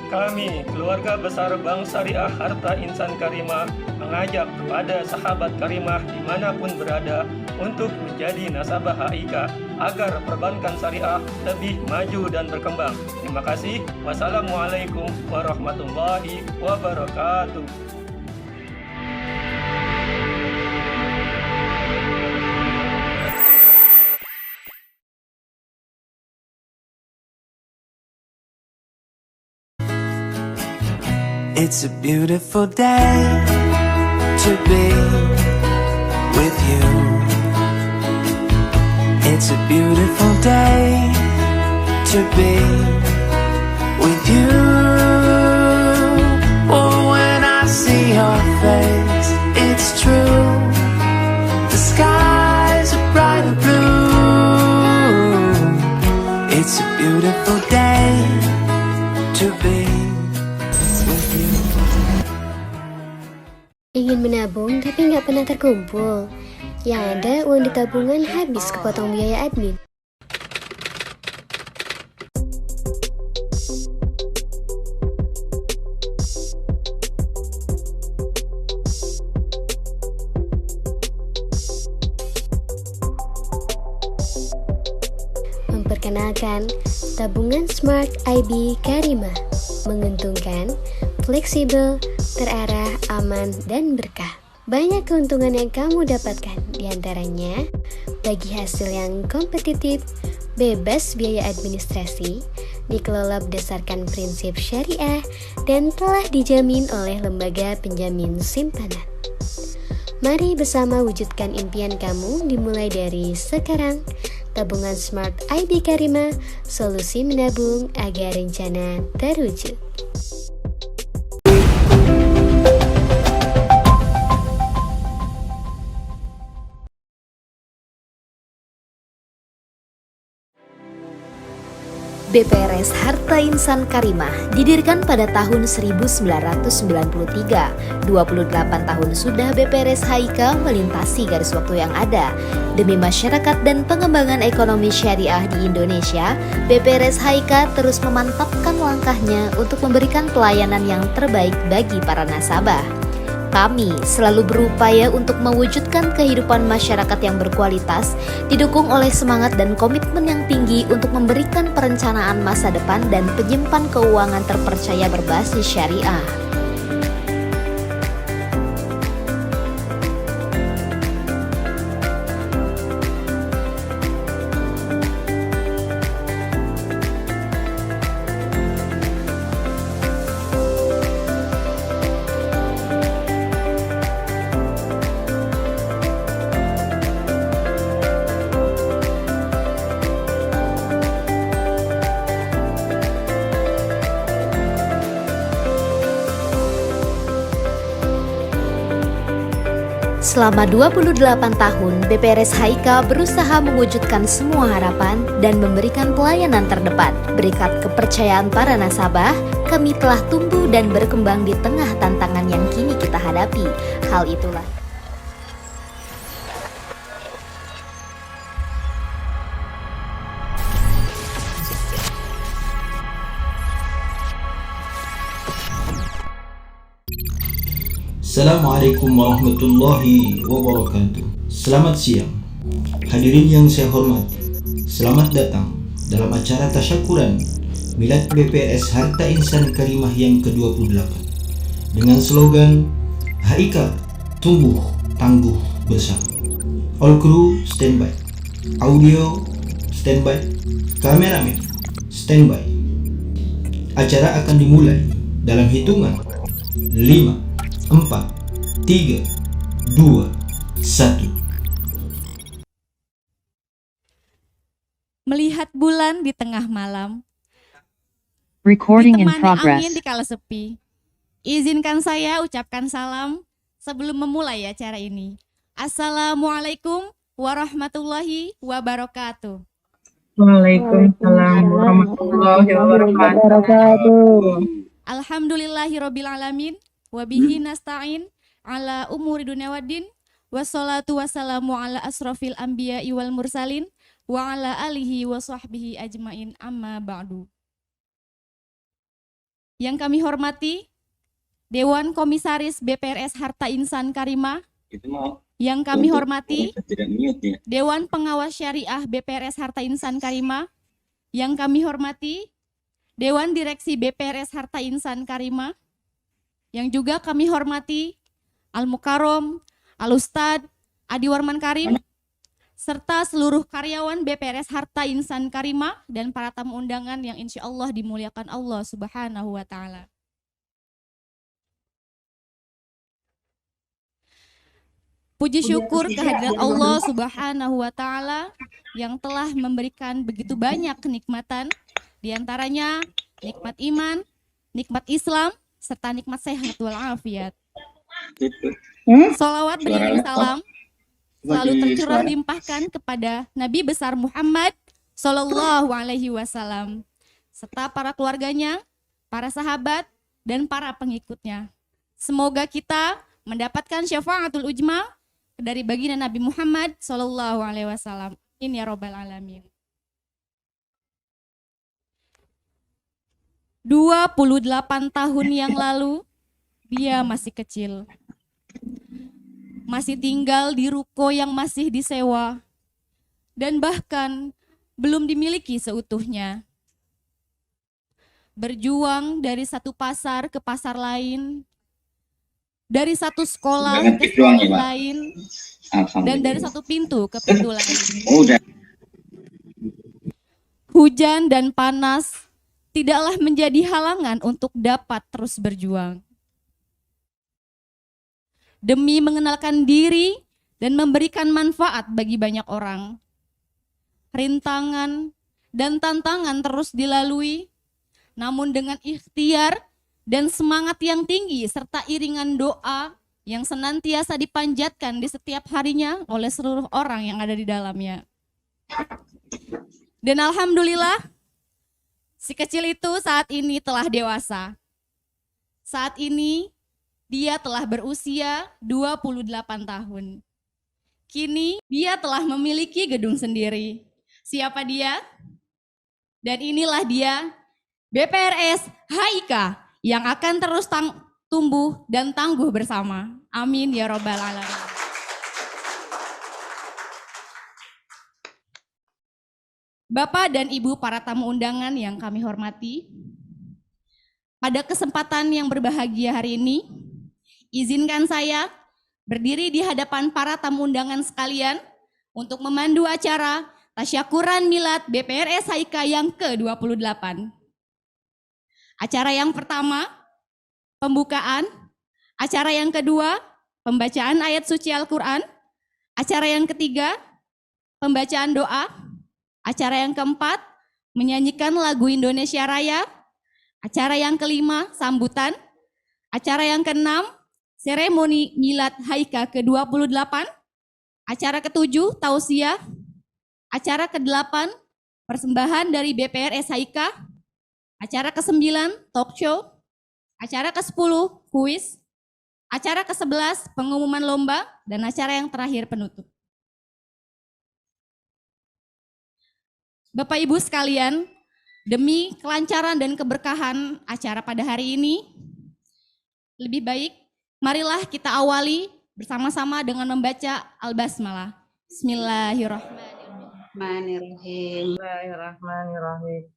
Kami, keluarga besar Bank Syariah Harta Insan Karimah, mengajak kepada sahabat Karimah dimanapun berada untuk menjadi nasabah HIK agar perbankan syariah lebih maju dan berkembang. Terima kasih. Wassalamualaikum warahmatullahi wabarakatuh. It's a beautiful day to be with you. It's a beautiful day to be with you. Oh, when I see your face, it's true. The skies are bright and blue. It's a beautiful day to be. Ingin menabung tapi nggak pernah terkumpul. Yang ada uang di tabungan habis kepotong biaya admin. Memperkenalkan tabungan Smart IB Karimah, menguntungkan, fleksibel, terarah, aman, dan berkah. Banyak keuntungan yang kamu dapatkan, diantaranya bagi hasil yang kompetitif, bebas biaya administrasi, dikelola berdasarkan prinsip syariah, dan telah dijamin oleh lembaga penjamin simpanan. Mari bersama wujudkan impian kamu dimulai dari sekarang. Tabungan Smart IB Karimah, solusi menabung agar rencana terwujud. BPRS Harta Insan Karimah didirikan pada tahun 1993. 28 tahun sudah BPRS HIK melintasi garis waktu yang ada. Demi masyarakat dan pengembangan ekonomi syariah di Indonesia, BPRS HIK terus memantapkan langkahnya untuk memberikan pelayanan yang terbaik bagi para nasabah. Kami selalu berupaya untuk mewujudkan kehidupan masyarakat yang berkualitas, didukung oleh semangat dan komitmen yang tinggi untuk memberikan perencanaan masa depan dan penyimpan keuangan terpercaya berbasis syariah. Selama 28 tahun, BPRS HIK berusaha mewujudkan semua harapan dan memberikan pelayanan terdepan. Berkat kepercayaan para nasabah, kami telah tumbuh dan berkembang di tengah tantangan yang kini kita hadapi. Hal itulah Assalamualaikum warahmatullahi wabarakatuh. Selamat siang, hadirin yang saya hormati. Selamat datang dalam acara tasyakuran Milad BPRS Harta Insan Karimah yang ke-28 dengan slogan HIK Tumbuh Tangguh Bersama. All crew standby, audio standby, kameramen standby. Acara akan dimulai dalam hitungan 5, 4, 3, 2, 1. Melihat bulan di tengah malam, Recording in ditemani progress. angin di kala sepi. Izinkan saya ucapkan salam sebelum memulai acara ini. Assalamualaikum warahmatullahi wabarakatuh. Waalaikumsalam warahmatullahi wabarakatuh. Alhamdulillahirabbil alamin. Wabihi nasta'in ala umuri dunya waddin. Wassalatu wassalamu ala asrofil anbiya wal mursalin wa ala alihi wa sahbihi ajmain amma ba'du. Yang kami hormati Dewan Komisaris BPRS Harta Insan Karimah. Yang kami hormati Dewan Pengawas Syariah BPRS Harta Insan Karimah. Yang kami hormati Dewan Direksi BPRS Harta Insan Karimah. Yang juga kami hormati Al-Mukarrom, Al-Ustad Adi Warman Karim, serta seluruh karyawan BPRS Harta Insan Karimah dan para tamu undangan yang insya Allah dimuliakan Allah Subhanahu wa Ta'ala. Puji syukur kehadirat Allah Subhanahu wa Ta'ala yang telah memberikan begitu banyak kenikmatan, diantaranya nikmat iman, nikmat Islam, serta nikmat sehat walafiat. Salawat beriring salam selalu tercurah limpahkan kepada Nabi besar Muhammad Sallallahu Alaihi Wasallam, serta para keluarganya, para sahabat, dan para pengikutnya. Semoga kita mendapatkan syafaatul ujma dari baginda Nabi Muhammad Sallallahu Alaihi Wasallam. Amin ya Rabbal Alamin. 28 tahun yang lalu, dia masih kecil. Masih tinggal di ruko yang masih disewa. Dan bahkan belum dimiliki seutuhnya. Berjuang dari satu pasar ke pasar lain. Dari satu sekolah ke sekolah lain, dan dari satu pintu ke pintu lain. Hujan dan panas tidaklah menjadi halangan untuk dapat terus berjuang. Demi mengenalkan diri dan memberikan manfaat bagi banyak orang. Rintangan dan tantangan terus dilalui, namun dengan ikhtiar dan semangat yang tinggi serta iringan doa yang senantiasa dipanjatkan di setiap harinya oleh seluruh orang yang ada di dalamnya. Dan alhamdulillah, si kecil itu saat ini telah dewasa. Saat ini dia telah berusia 28 tahun. Kini dia telah memiliki gedung sendiri. Siapa dia? Dan inilah dia, BPRS HIK, yang akan terus tumbuh dan tangguh bersama. Amin ya Rabbal Alamin. Bapak dan Ibu para tamu undangan yang kami hormati, pada kesempatan yang berbahagia hari ini, izinkan saya berdiri di hadapan para tamu undangan sekalian untuk memandu acara Tasyakuran Milad BPRS HIK yang ke-28. Acara yang pertama, pembukaan. Acara yang kedua, pembacaan ayat suci Al-Quran. Acara yang ketiga, pembacaan doa. Acara yang keempat, menyanyikan lagu Indonesia Raya. Acara yang kelima, sambutan. Acara yang keenam, seremoni Milad HIK ke-28. Acara ketujuh, tausiah. Acara ke-8, persembahan dari BPRS HIK. Acara ke-9, talk show. Acara ke-10, kuis. Acara ke-11, pengumuman lomba. Dan acara yang terakhir, penutup. Bapak Ibu sekalian, demi kelancaran dan keberkahan acara pada hari ini, lebih baik marilah kita awali bersama-sama dengan membaca Al-Basmalah. Bismillahirrahmanirrahim. Bismillahirrahmanirrahim.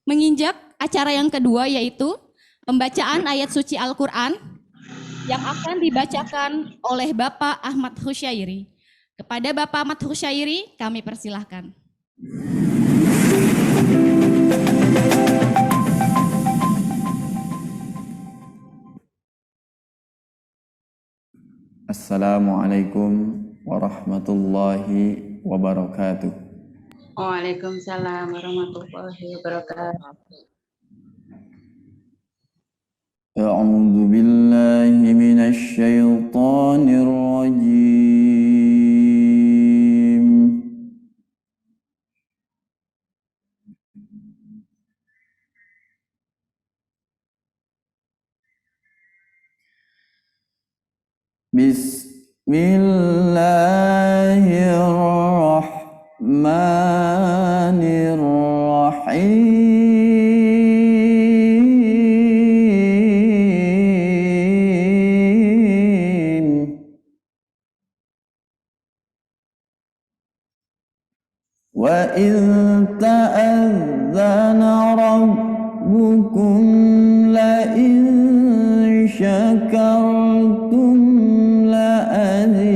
Menginjak acara yang kedua, yaitu pembacaan ayat suci Al-Quran yang akan dibacakan oleh Bapak Ahmad Husyairi. Kepada Bapak Ahmad Husyairi kami persilahkan. Assalamualaikum warahmatullahi wabarakatuh. Waalaikumsalam warahmatullahi wabarakatuh. A'udzu billahi minasy syaithanir rajim. Bismillahirrahmanirrahim. لئن تأذن ربكم لئن شكرتم لأزيدنكم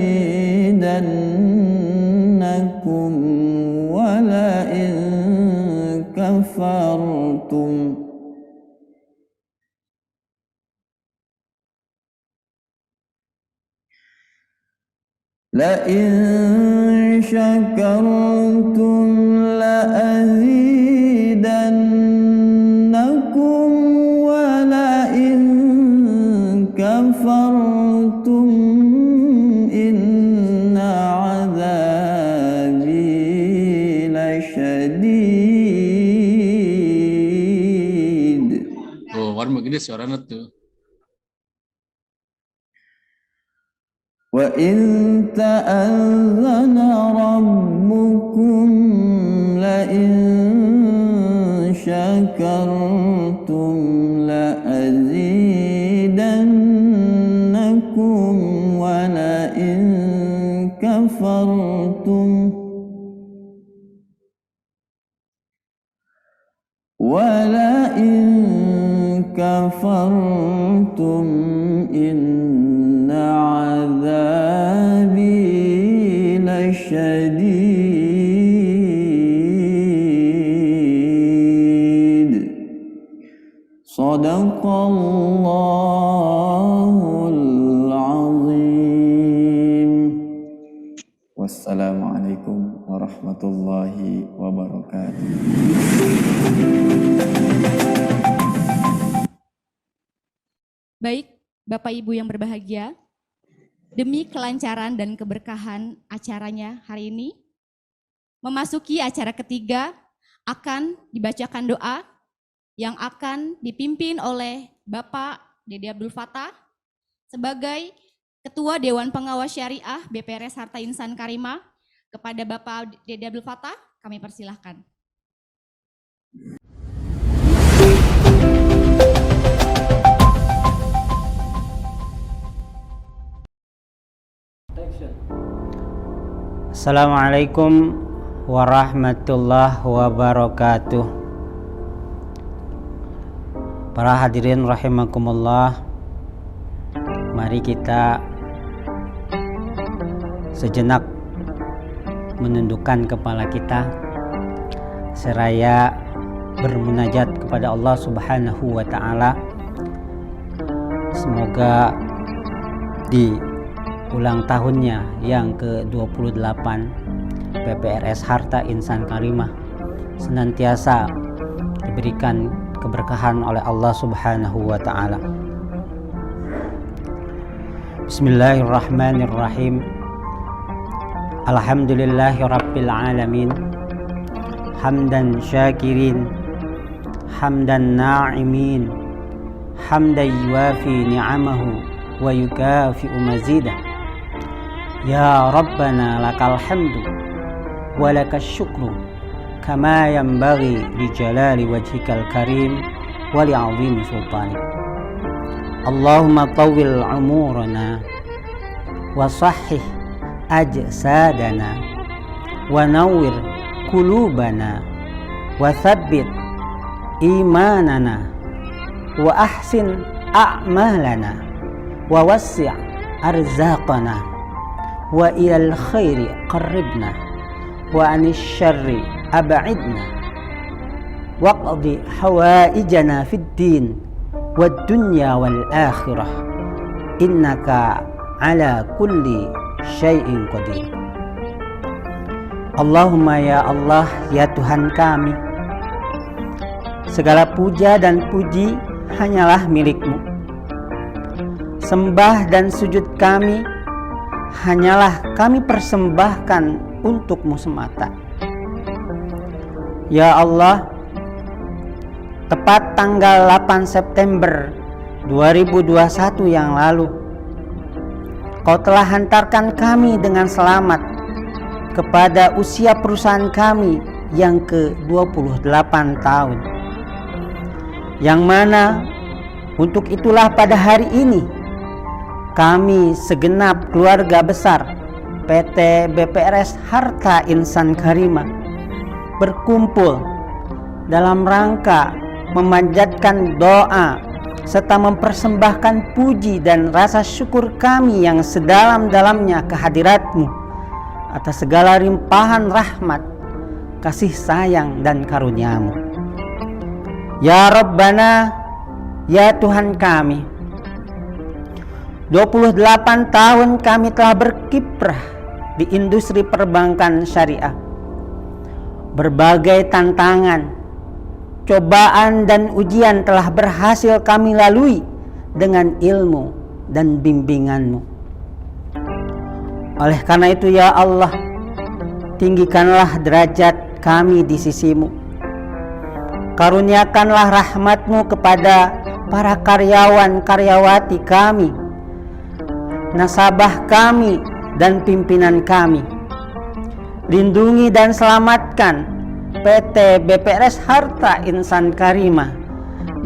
ولئن كفرتم لئن شكرتم لأزيدنكم ولئن كفرتم إن عذابي لشديد. Oh, warna gede suaranya tuh. وإن تأذن ربكم لئن شكرتم لأزيدنكم ولئن كفرتم إن عذابي لشديد. صدق الله العظيم. والسلام عليكم ورحمة الله وبركاته. Baik, Bapak Ibu yang berbahagia, demi kelancaran dan keberkahan acaranya hari ini, memasuki acara ketiga akan dibacakan doa yang akan dipimpin oleh Bapak Dede Abdul Fattah sebagai Ketua Dewan Pengawas Syariah BPRS Harta Insan Karimah. Kepada Bapak Dede Abdul Fattah, kami persilahkan. Assalamualaikum warahmatullahi wabarakatuh. Para hadirin rahimakumullah, mari kita sejenak menundukkan kepala kita seraya bermunajat kepada Allah Subhanahu wa taala. Semoga di ulang tahunnya yang ke-28 BPRS Harta Insan Karimah senantiasa diberikan keberkahan oleh Allah Subhanahu wa taala. Bismillahirrahmanirrahim. Alhamdulillahirabbil alamin. Hamdan syakirin, hamdan na'imin, hamdan yuwafi ni'amahu wa yukafi'u mazidah. Ya Rabbana lakal hamdu wa lakas syukru kama yanbaghi li jalali wajhikal karim wa li 'azimi sultanik. Allahumma tawwil umurana wa sahhih ajsadana wa nawwir qulubana wa thabbit imanana wa ahsin a'malana wa wassi' arzaqana wa ilal khairi qarribna wa anis syarri ab'idna waqdi hawaijana fid din wad dunya wal akhirah innaka ala kulli syai'in qadir. Allahumma ya Allah, ya Tuhan kami, segala puja dan puji hanyalah milik-Mu. Sembah dan sujud kami hanyalah kami persembahkan untuk-Mu semata. Ya Allah, tepat tanggal 8 September 2021 yang lalu, Kau telah hantarkan kami dengan selamat kepada usia perusahaan kami yang ke-28 tahun. Yang mana untuk itulah pada hari ini kami segenap keluarga besar PT BPRS Harta Insan Karimah berkumpul dalam rangka memanjatkan doa serta mempersembahkan puji dan rasa syukur kami yang sedalam-dalamnya kehadirat-Mu atas segala limpahan rahmat, kasih sayang dan karunia-Mu. Ya Rabbana, ya Tuhan kami, 28 tahun kami telah berkiprah di industri perbankan syariah. Berbagai tantangan, cobaan dan ujian telah berhasil kami lalui dengan ilmu dan bimbingan-Mu. Oleh karena itu ya Allah, tinggikanlah derajat kami di sisi-Mu. Karuniakanlah rahmat-Mu kepada para karyawan karyawati kami, nasabah kami dan pimpinan kami. Lindungi dan selamatkan PT BPRS Harta Insan Karimah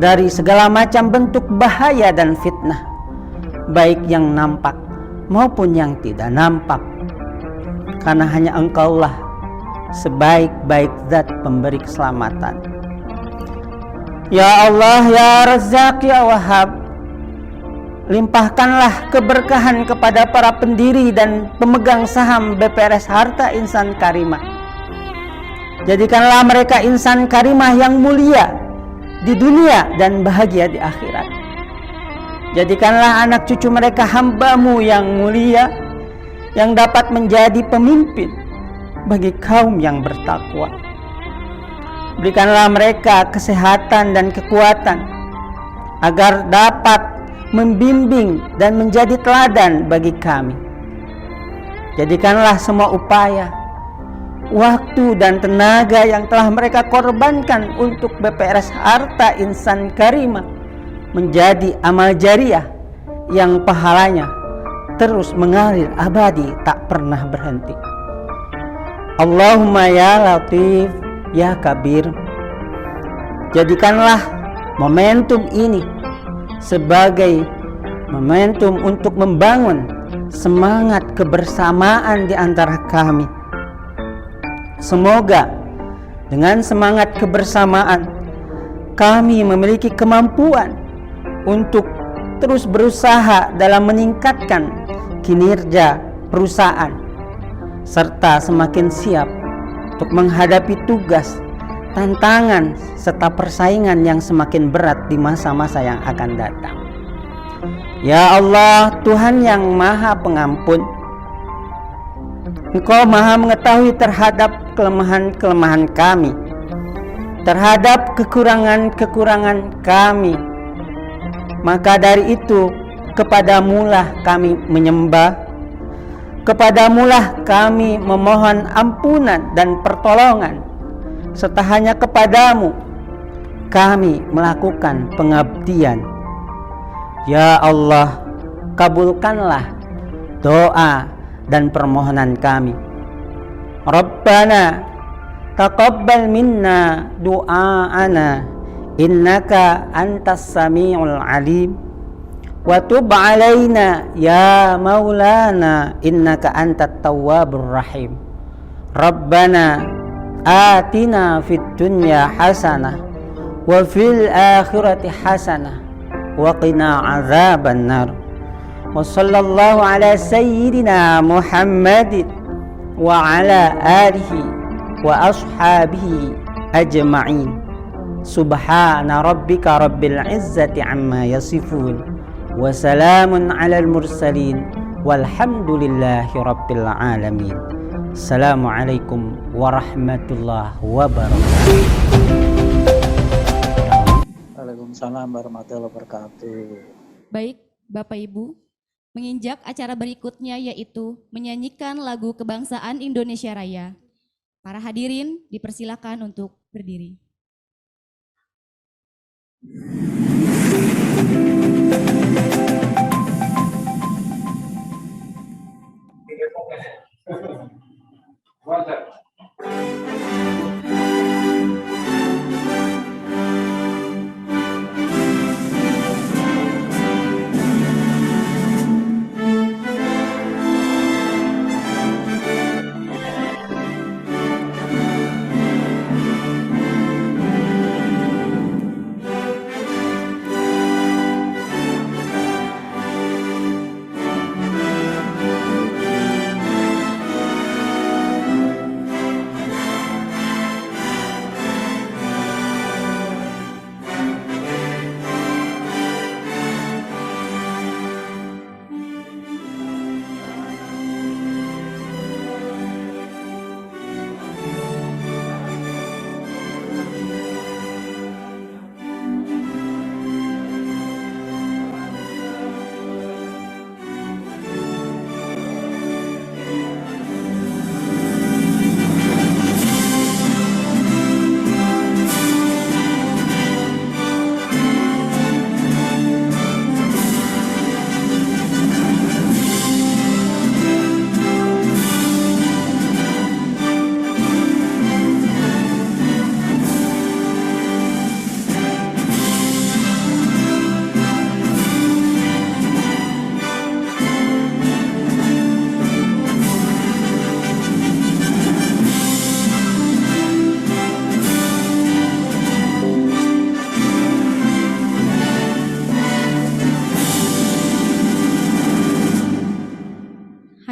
dari segala macam bentuk bahaya dan fitnah, baik yang nampak maupun yang tidak nampak, karena hanya Engkaulah sebaik-baik zat pemberi keselamatan. Ya Allah, ya Razzaq, ya Wahhab, limpahkanlah keberkahan kepada para pendiri dan pemegang saham BPRS Harta Insan Karimah. Jadikanlah mereka insan karimah yang mulia di dunia dan bahagia di akhirat. Jadikanlah anak cucu mereka hamba-Mu yang mulia, yang dapat menjadi pemimpin bagi kaum yang bertakwa. Berikanlah mereka kesehatan dan kekuatan agar dapat membimbing dan menjadi teladan bagi kami. Jadikanlah semua upaya, waktu dan tenaga yang telah mereka korbankan untuk BPRS Harta Insan Karimah menjadi amal jariah yang pahalanya terus mengalir abadi tak pernah berhenti. Allahumma ya Latif ya Kabir, jadikanlah momentum ini sebagai momentum untuk membangun semangat kebersamaan di antara kami. Semoga dengan semangat kebersamaan kami memiliki kemampuan untuk terus berusaha dalam meningkatkan kinerja perusahaan, serta semakin siap untuk menghadapi tugas, tantangan, serta persaingan yang semakin berat di masa-masa yang akan datang. Ya Allah, Tuhan yang Maha Pengampun, Engkau Maha mengetahui terhadap kelemahan-kelemahan kami, terhadap kekurangan-kekurangan kami. Maka dari itu, kepadamu-lah kami menyembah, kepadamu-lah kami memohon ampunan dan pertolongan, serta hanya kepadamu kami melakukan pengabdian. Ya Allah, kabulkanlah doa dan permohonan kami. Rabbana taqabbal minna du'aana innaka antas sami'ul alim wa tub alaina ya maulana innaka antat tawwabur rahim. Rabbana atina fid dunya hasanah wa fil akhirati hasanah wa qina azaban nar. Wa sallallahu ala sayyidina Muhammadin wa ala alihi wa ashabihi ajma'in. Subhana rabbika rabbil izzati amma yasifun wa salamun alal mursalin walhamdulillahi rabbil alamin. Assalamualaikum warahmatullahi wabarakatuh. Waalaikumsalam warahmatullahi wabarakatuh. Baik, Bapak Ibu, menginjak acara berikutnya yaitu menyanyikan lagu kebangsaan Indonesia Raya. Para hadirin dipersilakan untuk berdiri.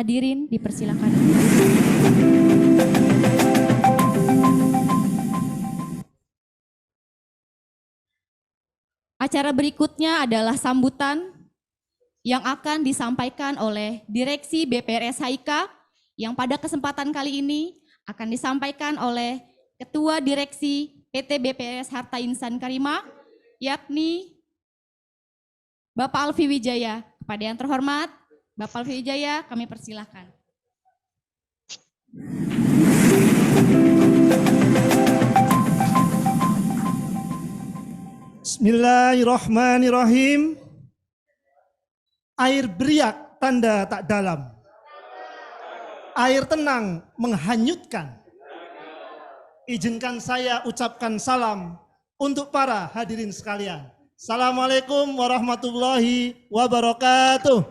Hadirin dipersilakan. Acara berikutnya adalah sambutan yang akan disampaikan oleh Direksi BPRS HIK yang pada kesempatan kali ini akan disampaikan oleh Ketua Direksi PT BPRS Harta Insan Karimah, yakni Bapak Alfi Wijaya. Kepada yang terhormat, Bapak Alfi Wijaya, kami persilahkan. Bismillahirrahmanirrahim. Air beriak tanda tak dalam. Air tenang menghanyutkan. Izinkan saya ucapkan salam untuk para hadirin sekalian. Assalamualaikum warahmatullahi wabarakatuh.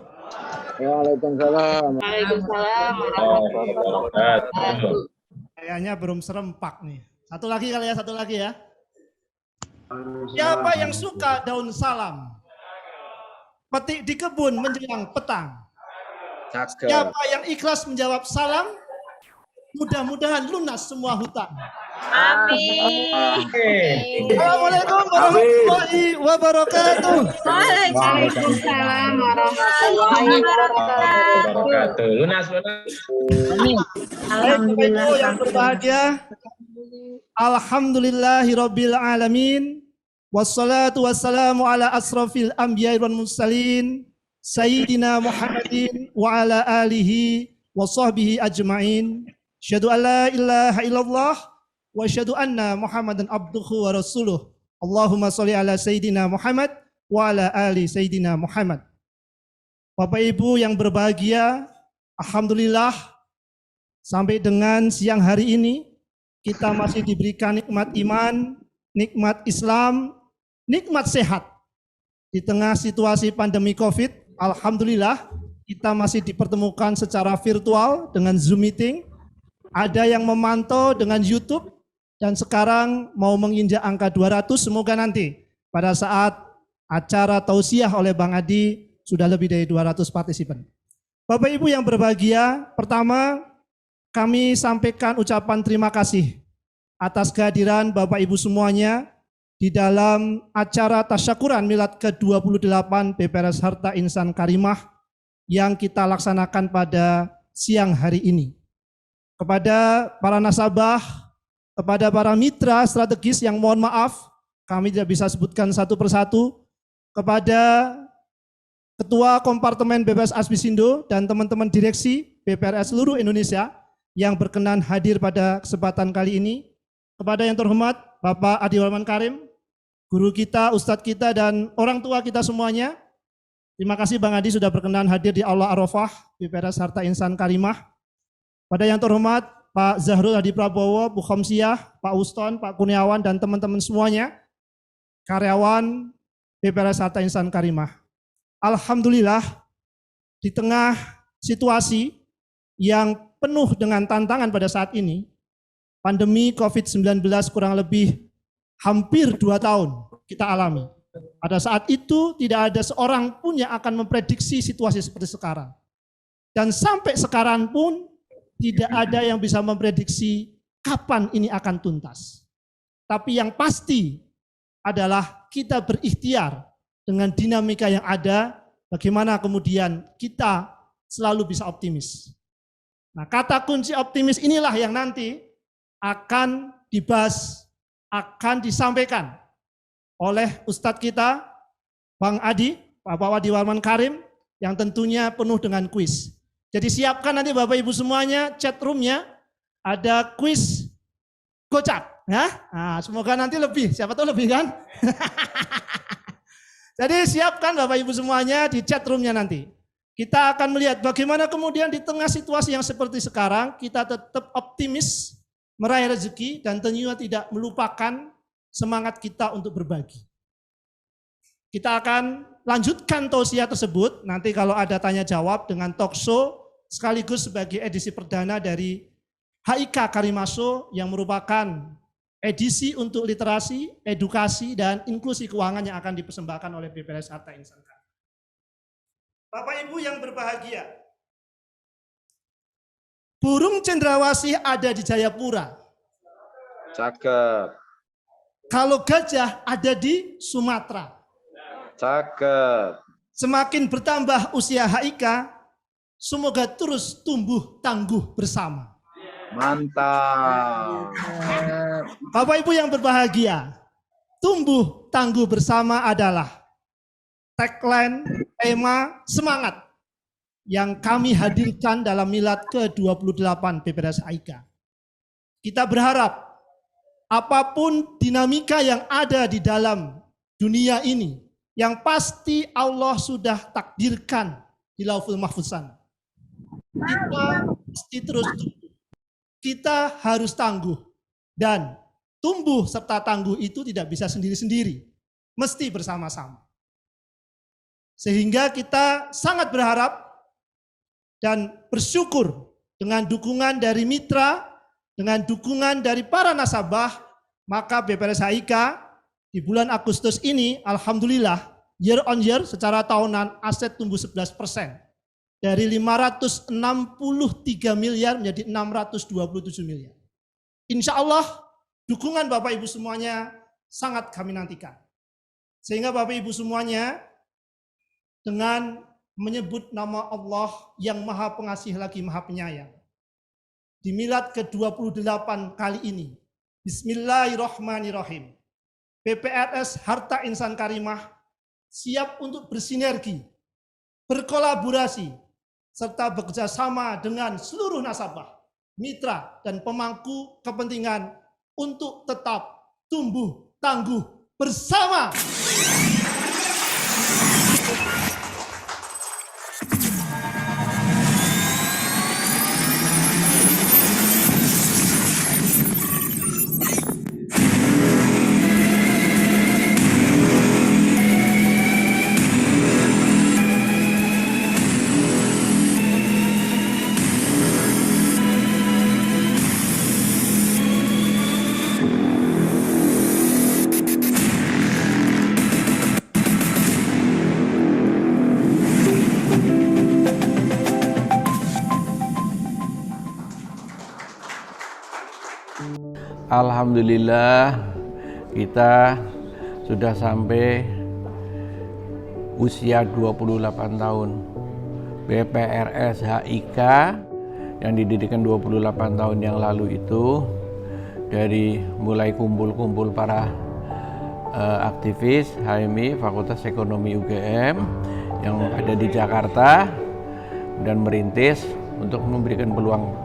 Waalaikumsalam. Waalaikumsalam warahmatullahi wabarakatuh. Kayaknya belum serempak nih. Satu lagi kali ya, satu lagi ya. Siapa yang suka daun salam? Petik di kebun menjelang petang. Siapa yang ikhlas menjawab salam? Mudah-mudahan lunas semua hutang. Amin. Assalamualaikum warahmatullahi wabarakatuh. Waalaikumsalam warahmatullahi wabarakatuh. Lunas. Alhamdulillah yang berbahagia. Alhamdulillahirabbil alamin. Wassalatu wassalamu ala asrafil anbiya'i wal mursalin sayyidina Muhammadin wa ala alihi wa sahbihi ajma'in. Asyhadu an la ilaha illallah wa asyhadu anna Muhammadan abduhu wa rasuluh. Allahumma sholli ala sayyidina Muhammad wa ala ali sayyidina Muhammad. Bapak Ibu yang berbahagia, alhamdulillah sampai dengan siang hari ini kita masih diberikan nikmat iman, nikmat Islam, nikmat sehat. Di tengah situasi pandemi COVID, alhamdulillah kita masih dipertemukan secara virtual dengan Zoom meeting. Ada yang memantau dengan YouTube dan sekarang mau menginjak angka 200, semoga nanti pada saat acara tausiah oleh Bang Adi sudah lebih dari 200 partisipan. Bapak Ibu yang berbahagia, pertama kami sampaikan ucapan terima kasih atas kehadiran Bapak Ibu semuanya di dalam acara tasyakuran milad ke-28 BPRS Harta Insan Karimah yang kita laksanakan pada siang hari ini. Kepada para nasabah, kepada para mitra strategis yang mohon maaf, kami tidak bisa sebutkan satu persatu, kepada Ketua Kompartemen BPRS Asbisindo dan teman-teman direksi BPRS seluruh Indonesia yang berkenan hadir pada kesempatan kali ini, kepada yang terhormat Bapak Adi Warman Karim, guru kita, ustadz kita, dan orang tua kita semuanya. Terima kasih Bang Adi sudah berkenan hadir di Aula Arafah BPRS Harta Insan Karimah. Pada yang terhormat Pak Zahrul Hadi Prabowo, Bu Khomsiah, Pak Uston, Pak Kurniawan, dan teman-teman semuanya, karyawan BPRS Harta Insan Karimah. Alhamdulillah, di tengah situasi yang penuh dengan tantangan pada saat ini, pandemi COVID-19 kurang lebih hampir 2 tahun kita alami. Pada saat itu tidak ada seorang pun yang akan memprediksi situasi seperti sekarang. Dan sampai sekarang pun tidak ada yang bisa memprediksi kapan ini akan tuntas. Tapi yang pasti adalah kita berikhtiar dengan dinamika yang ada, bagaimana kemudian kita selalu bisa optimis. Nah, kata kunci optimis inilah yang nanti akan dibahas, akan disampaikan oleh Ustadz kita, Bang Adi, Bapak Adi Warman Karim, yang tentunya penuh dengan kuis. Jadi siapkan nanti Bapak Ibu semuanya chat roomnya, ada kuis gocap. Ya? Nah, semoga nanti lebih, siapa tahu lebih kan? Jadi siapkan Bapak Ibu semuanya di chat roomnya nanti. Kita akan melihat bagaimana kemudian di tengah situasi yang seperti sekarang, kita tetap optimis, meraih rezeki, dan tentunya tidak melupakan semangat kita untuk berbagi. Kita akan lanjutkan tausiah tersebut, nanti kalau ada tanya jawab dengan talk show, sekaligus sebagai edisi perdana dari HIK Karimaso yang merupakan edisi untuk literasi, edukasi, dan inklusi keuangan yang akan dipersembahkan oleh BPRS Harta Insan. Bapak Ibu yang berbahagia, burung cendrawasih ada di Jayapura. Cakep. Kalau gajah ada di Sumatera. Cakep. Semakin bertambah usia Haika, semoga terus tumbuh tangguh bersama. Mantap. Bapak Ibu yang berbahagia, tumbuh tangguh bersama adalah tagline, tema, semangat yang kami hadirkan dalam milad ke-28 BPRS Haika. Kita berharap apapun dinamika yang ada di dalam dunia ini, yang pasti Allah sudah takdirkan di Lauhul Mahfuz sana. Kita mesti terus tumbuh. Kita harus tangguh. Dan tumbuh serta tangguh itu tidak bisa sendiri-sendiri. Mesti bersama-sama. Sehingga kita sangat berharap dan bersyukur dengan dukungan dari mitra, dengan dukungan dari para nasabah, maka BPRS Haika di bulan Agustus ini, alhamdulillah, year on year secara tahunan aset tumbuh 11%. Dari 563 miliar menjadi 627 miliar. Insya Allah, dukungan Bapak Ibu semuanya sangat kami nantikan. Sehingga Bapak Ibu semuanya, dengan menyebut nama Allah yang Maha Pengasih lagi Maha Penyayang. Di milad ke-28 kali ini, Bismillahirrahmanirrahim. BPRS Harta Insan Karimah siap untuk bersinergi, berkolaborasi, serta bekerja sama dengan seluruh nasabah, mitra, dan pemangku kepentingan untuk tetap tumbuh tangguh bersama. Alhamdulillah kita sudah sampai usia 28 tahun. BPRS HIK yang didirikan 28 tahun yang lalu itu, dari mulai kumpul-kumpul para aktivis HMI Fakultas Ekonomi UGM yang ada di Jakarta dan merintis untuk memberikan peluang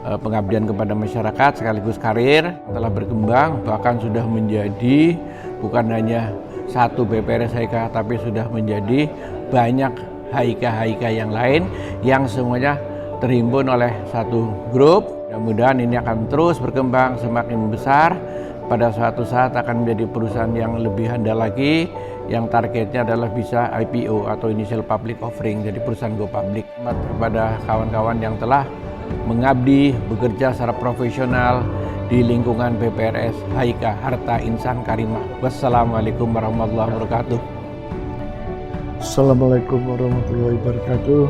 pengabdian kepada masyarakat sekaligus karir, telah berkembang bahkan sudah menjadi bukan hanya satu BPRS HIK tapi sudah menjadi banyak HIK-HIK yang lain yang semuanya terhimpun oleh satu grup. Mudah-mudahan ini akan terus berkembang semakin besar, pada suatu saat akan menjadi perusahaan yang lebih handal lagi, yang targetnya adalah bisa IPO atau Initial Public Offering, jadi perusahaan go public. Kepada kawan-kawan yang telah mengabdi, bekerja secara profesional di lingkungan BPRS HIK Harta Insan Karimah. Wassalamualaikum warahmatullahi wabarakatuh. Assalamualaikum warahmatullahi wabarakatuh.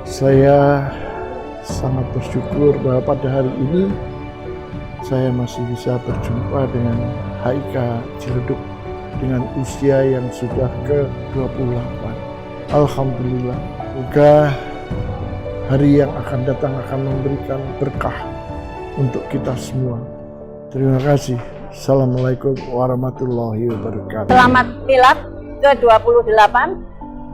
Saya sangat bersyukur bahwa pada hari ini saya masih bisa berjumpa dengan HIK Ciledug dengan usia yang sudah ke-28. Alhamdulillah. Semoga hari yang akan datang akan memberikan berkah untuk kita semua. Terima kasih. Assalamualaikum warahmatullahi wabarakatuh. Selamat milad ke-28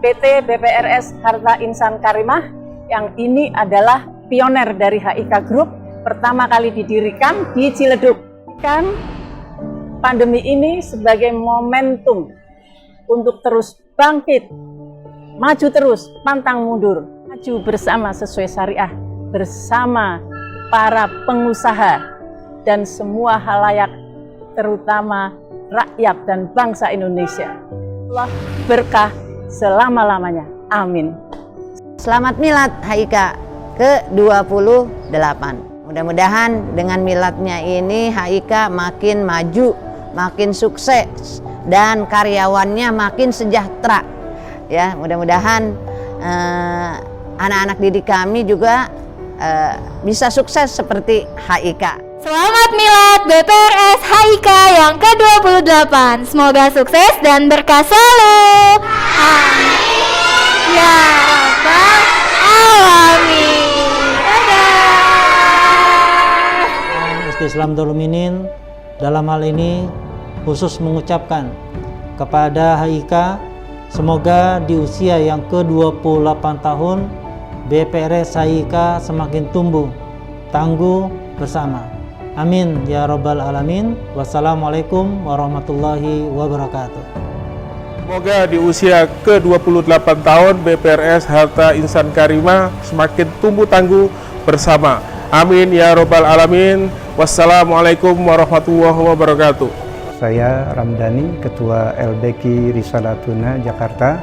PT BPRS Harta Insan Karimah, yang ini adalah pioner dari HIK Group, pertama kali didirikan di Ciledug. Kan pandemi ini sebagai momentum untuk terus bangkit, maju terus, pantang mundur, maju bersama sesuai syariah, bersama para pengusaha dan semua halayak, terutama rakyat dan bangsa Indonesia. Allah berkah selama-lamanya. Amin. Selamat milad HIK ke-28. Mudah-mudahan dengan miladnya ini HIK makin maju, makin sukses, dan karyawannya makin sejahtera. Ya, mudah-mudahan anak-anak didik kami juga bisa sukses seperti HIK. Selamat Milad BPRS HIK yang ke-28. Semoga sukses dan berkah selalu. Amin. Ya Rabbal Alamin. Islam Dolominin dalam hal ini khusus mengucapkan kepada HIK, semoga di usia yang ke-28 tahun BPRS HIK semakin tumbuh, tangguh bersama. Amin ya Rabbal Alamin. Wassalamualaikum warahmatullahi wabarakatuh. Semoga di usia ke-28 tahun BPRS Harta Insan Karimah semakin tumbuh tangguh bersama. Amin ya Rabbal Alamin. Wassalamualaikum warahmatullahi wabarakatuh. Saya Ramdhani, Ketua LBK Risalatuna Jakarta,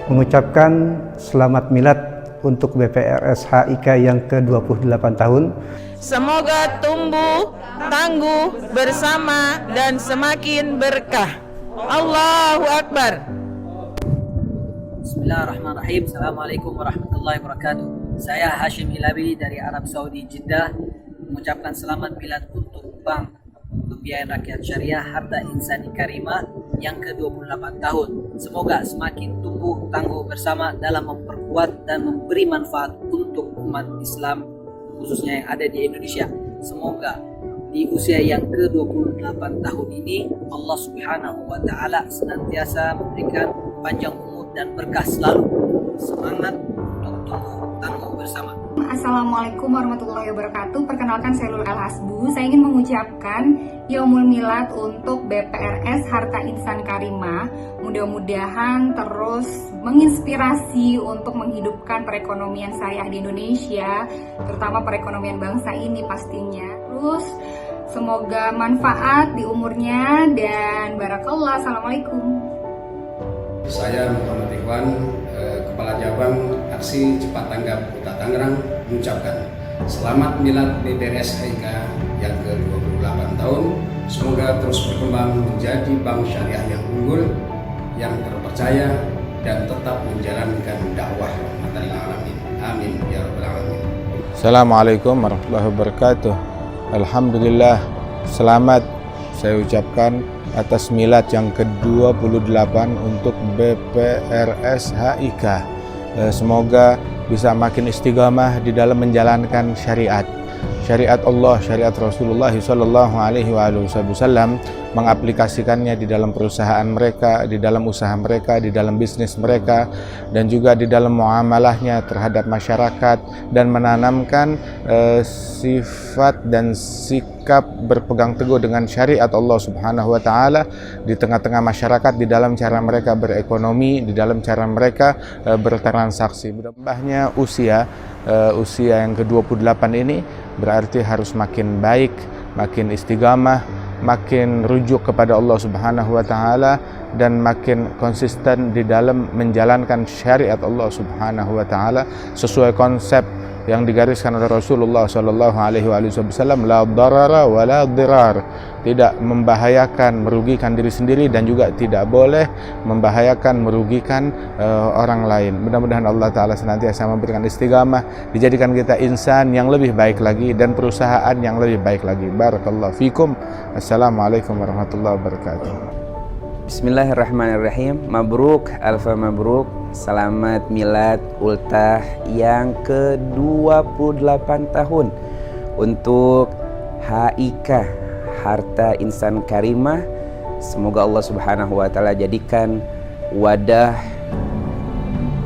mengucapkan selamat milad untuk BPRS HIK yang ke-28 tahun. Semoga tumbuh, tangguh, bersama, dan semakin berkah. Allahu Akbar. Bismillahirrahmanirrahim. Assalamualaikum warahmatullahi wabarakatuh. Saya Hashim Hilabi dari Arab Saudi, Jeddah, mengucapkan selamat milad untuk Bank Pembiayaan Rakyat Syariah Harta Insani Karimah yang ke-28 tahun. Semoga semakin tumbuh tangguh bersama dalam memperkuat dan memberi manfaat untuk umat Islam khususnya yang ada di Indonesia. Semoga di usia yang ke-28 tahun ini Allah Subhanahu wa taala senantiasa memberikan panjang umur dan berkah selalu. Semangat untuk tumbuh tangguh bersama. Assalamualaikum warahmatullahi wabarakatuh. Perkenalkan saya Lul Al-Hasbu. Saya ingin mengucapkan Yaumul Milad untuk BPRS Harta Insan Karimah. Mudah-mudahan terus menginspirasi untuk menghidupkan perekonomian syariah di Indonesia, terutama perekonomian bangsa ini pastinya. Terus semoga manfaat di umurnya dan barakallah. Assalamualaikum. Saya Muhammad Ikhwan, Kepala Cabang Aksi Cepat Tanggap Kota Tangerang, mengucapkan selamat milad BPRS HIK yang ke-28 tahun. Semoga terus berkembang menjadi bank syariah yang unggul, yang terpercaya, dan tetap menjalankan dakwah rahmatan lil alamin. Amin ya rabbal alamin. Assalamualaikum warahmatullahi wabarakatuh. Alhamdulillah, selamat saya ucapkan atas milad yang ke-28 untuk BPRS HIK. Semoga bisa makin istiqamah di dalam menjalankan syariat Allah, syariat Rasulullah sallallahu alaihi wasallam, mengaplikasikannya di dalam perusahaan mereka, di dalam usaha mereka, di dalam bisnis mereka, dan juga di dalam muamalahnya terhadap masyarakat, dan menanamkan sifat dan sikap berpegang teguh dengan syariat Allah Subhanahu wa taala di tengah-tengah masyarakat, di dalam cara mereka berekonomi, di dalam cara mereka bertransaksi. Bertambahnya usia yang ke-28 ini berarti harus makin baik, makin istiqamah, makin rujuk kepada Allah Subhanahu wa taala, dan makin konsisten di dalam menjalankan syariat Allah Subhanahu wa taala sesuai konsep yang digariskan oleh Rasulullah sallallahu alaihi wasallam, la darara wa la dirar, tidak membahayakan, merugikan diri sendiri, dan juga tidak boleh membahayakan, merugikan orang lain. Mudah-mudahan Allah taala senantiasa memberikan istiqamah, dijadikan kita insan yang lebih baik lagi dan perusahaan yang lebih baik lagi. Barakallahu fikum. Assalamualaikum warahmatullahi wabarakatuh. Bismillahirrahmanirrahim. Mabruk, alfa mabruk. Selamat milad ultah yang ke-28 tahun untuk HIK Harta Insan Karimah. Semoga Allah Subhanahu wa taala jadikan wadah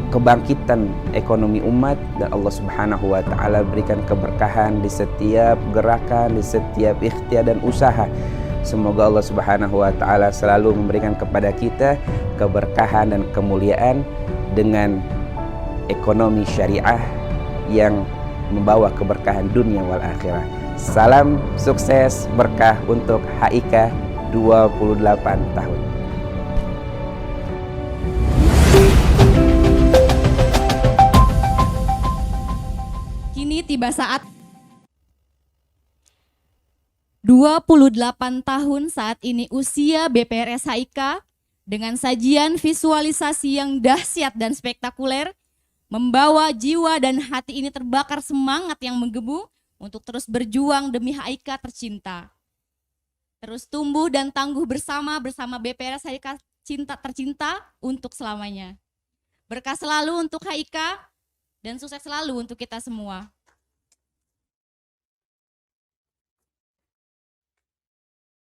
kebangkitan ekonomi umat, dan Allah Subhanahu wa taala berikan keberkahan di setiap gerakan, di setiap ikhtiar dan usaha. Semoga Allah Subhanahu wa taala selalu memberikan kepada kita keberkahan dan kemuliaan dengan ekonomi syariah yang membawa keberkahan dunia wal akhirah. Salam sukses berkah untuk HIK 28 tahun. Kini tiba saat 28 tahun saat ini usia BPRS HIK dengan sajian visualisasi yang dahsyat dan spektakuler, membawa jiwa dan hati ini terbakar semangat yang menggebu untuk terus berjuang demi Haika tercinta. Terus tumbuh dan tangguh bersama BPRS Haika tercinta untuk selamanya. Berkah selalu untuk Haika dan sukses selalu untuk kita semua.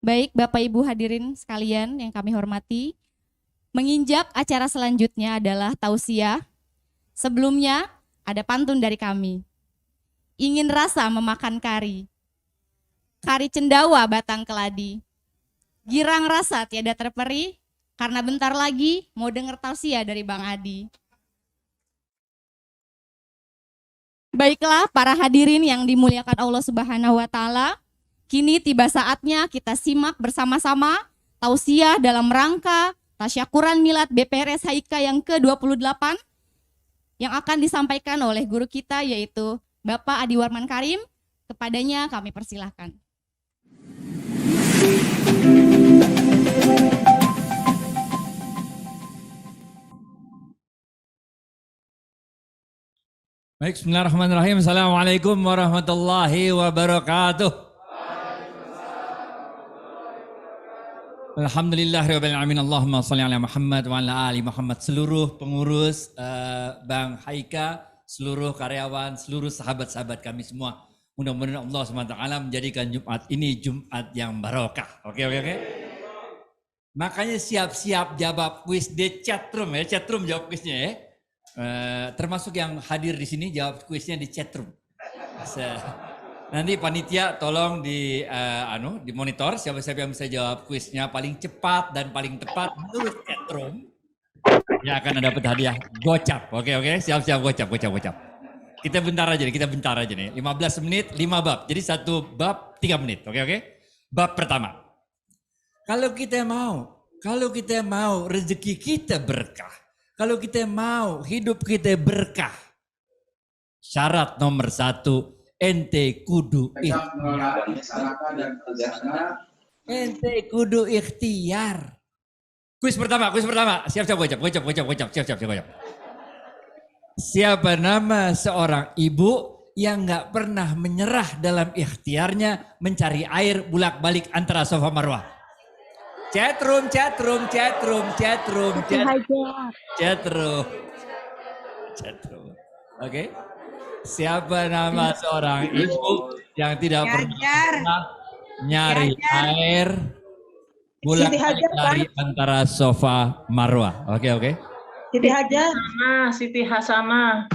Baik Bapak Ibu hadirin sekalian yang kami hormati, menginjak acara selanjutnya adalah tausiah. Sebelumnya ada pantun dari kami. Ingin rasa memakan kari, kari cendawa batang keladi. Girang rasa tiada terperi, karena bentar lagi mau denger tausiah dari Bang Adi. Baiklah para hadirin yang dimuliakan Allah Subhanahu wa Ta'ala, kini tiba saatnya kita simak bersama-sama tausiah dalam rangka tasyakuran milad BPRS Haika yang ke-28 yang akan disampaikan oleh guru kita yaitu Bapak Adi Warman Karim. Kepadanya kami persilahkan. Baik, bismillahirrahmanirrahim. Assalamualaikum warahmatullahi wabarakatuh. Alhamdulillahirabbil alamin. Allahumma shalli ala Muhammad wa ala ali Muhammad. Seluruh pengurus Bang Haika, seluruh karyawan, seluruh sahabat-sahabat kami semua. Mudah-mudahan Allah SWT menjadikan Jumat ini Jumat yang barokah. Oke. Makanya siap-siap jawab kuis di chatroom ya. Chatroom jawab kuisnya ya. Termasuk yang hadir di sini jawab kuisnya di chatroom. Nanti panitia tolong di monitor siapa-siapa yang bisa jawab kuisnya paling cepat dan paling tepat menurut chatroom ya akan dapat hadiah gocap. Oke, siap-siap gocap. Kita bentar aja nih. 15 menit 5 bab. Jadi satu bab 3 menit. Oke. Bab pertama. Kalau kita mau rezeki kita berkah. Kalau kita mau hidup kita berkah. Syarat nomor 1, ente kudu ikhtiar. Ente kudu ikhtiar. Kuis pertama. Siap-siap gocap. Siap. Siapa nama seorang ibu yang nggak pernah menyerah dalam ikhtiarnya mencari air bolak-balik antara Safa Marwah? Chatroom. Oke. Siapa nama seorang ibu yang tidak pernah nyari air bolak-balik lari antara Safa Marwah? Oke. Siti Hajar. Siti Hasanah.